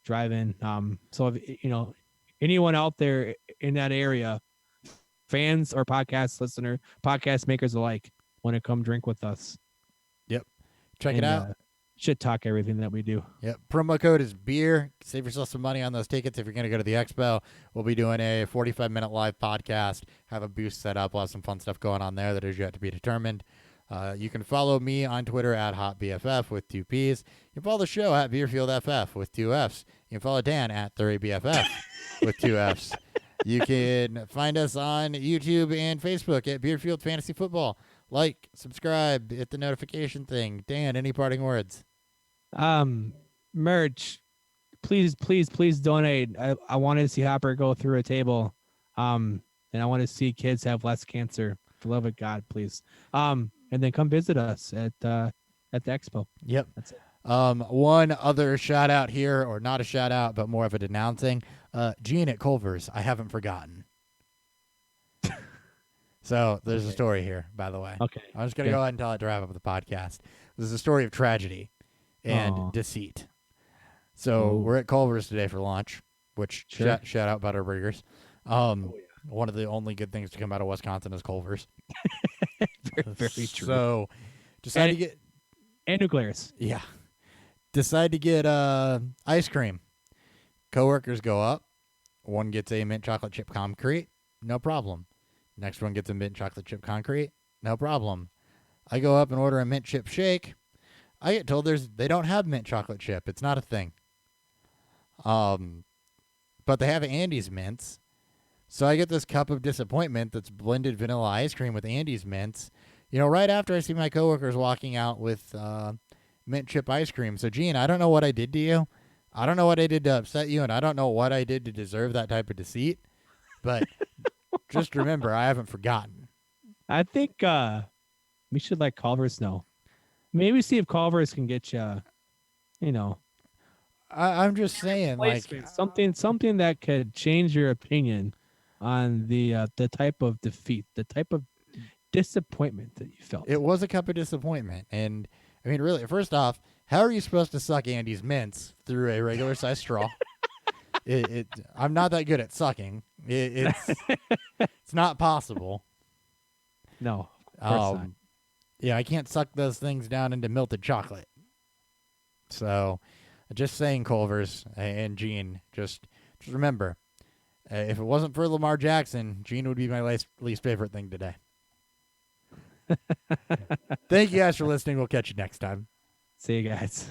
drive-in. So if anyone out there in that area, fans or podcast makers alike, want to come drink with us. Yep. Check it out. Shit talk everything that we do. Yep. Promo code is beer. Save yourself some money on those tickets if you're going to go to the expo. We'll be doing a 45-minute live podcast. Have a booth set up. We'll have some fun stuff going on there that is yet to be determined. You can follow me on Twitter at HotBFF with 2 Ps. You can follow the show at BeerfieldFF with 2 Fs. You can follow Dan at ThuryBFF with 2 Fs. You can find us on YouTube and Facebook at Beerfield Fantasy Football. Like, subscribe, hit the notification thing. Dan, any parting words? Merch, please donate. I wanted to see Hopper go through a table. And I want to see kids have less cancer. For the love of God, please. And then come visit us at the expo. Yep. That's it. One other shout out here, or not a shout out, but more of a denouncing. Gene at Culver's, I haven't forgotten. So there's a story here, by the way. Okay. I'm just gonna go ahead and tell it to wrap up the podcast. This is a story of tragedy and deceit. So we're at Culver's today for lunch, which shout out Butterburgers. One of the only good things to come out of Wisconsin is Culver's. Very true. So decided to get and Nucleus. Yeah. Decide to get ice cream. Coworkers go up. One gets a mint chocolate chip concrete, no problem. Next one gets a mint chocolate chip concrete, no problem. I go up and order a mint chip shake. I get told they don't have mint chocolate chip. It's not a thing. But they have Andes mints. So I get this cup of disappointment that's blended vanilla ice cream with Andes mints. Right after I see my coworkers walking out with mint chip ice cream. So, Gene, I don't know what I did to you. I don't know what I did to upset you, and I don't know what I did to deserve that type of deceit. But just remember, I haven't forgotten. I think we should let Culver's know. Maybe see if Culver's can get you, I'm just saying, like, something that could change your opinion on the type of defeat, the type of disappointment that you felt. It was a cup of disappointment. And, I mean, really, first off, how are you supposed to suck Andes mints through a regular size straw? I'm not that good at sucking. It's not possible. No, of course not. Yeah, I can't suck those things down into melted chocolate. So, just saying, Culver's and Gene, just remember, if it wasn't for Lamar Jackson, Gene would be my least favorite thing today. Thank you guys for listening. We'll catch you next time. See you guys.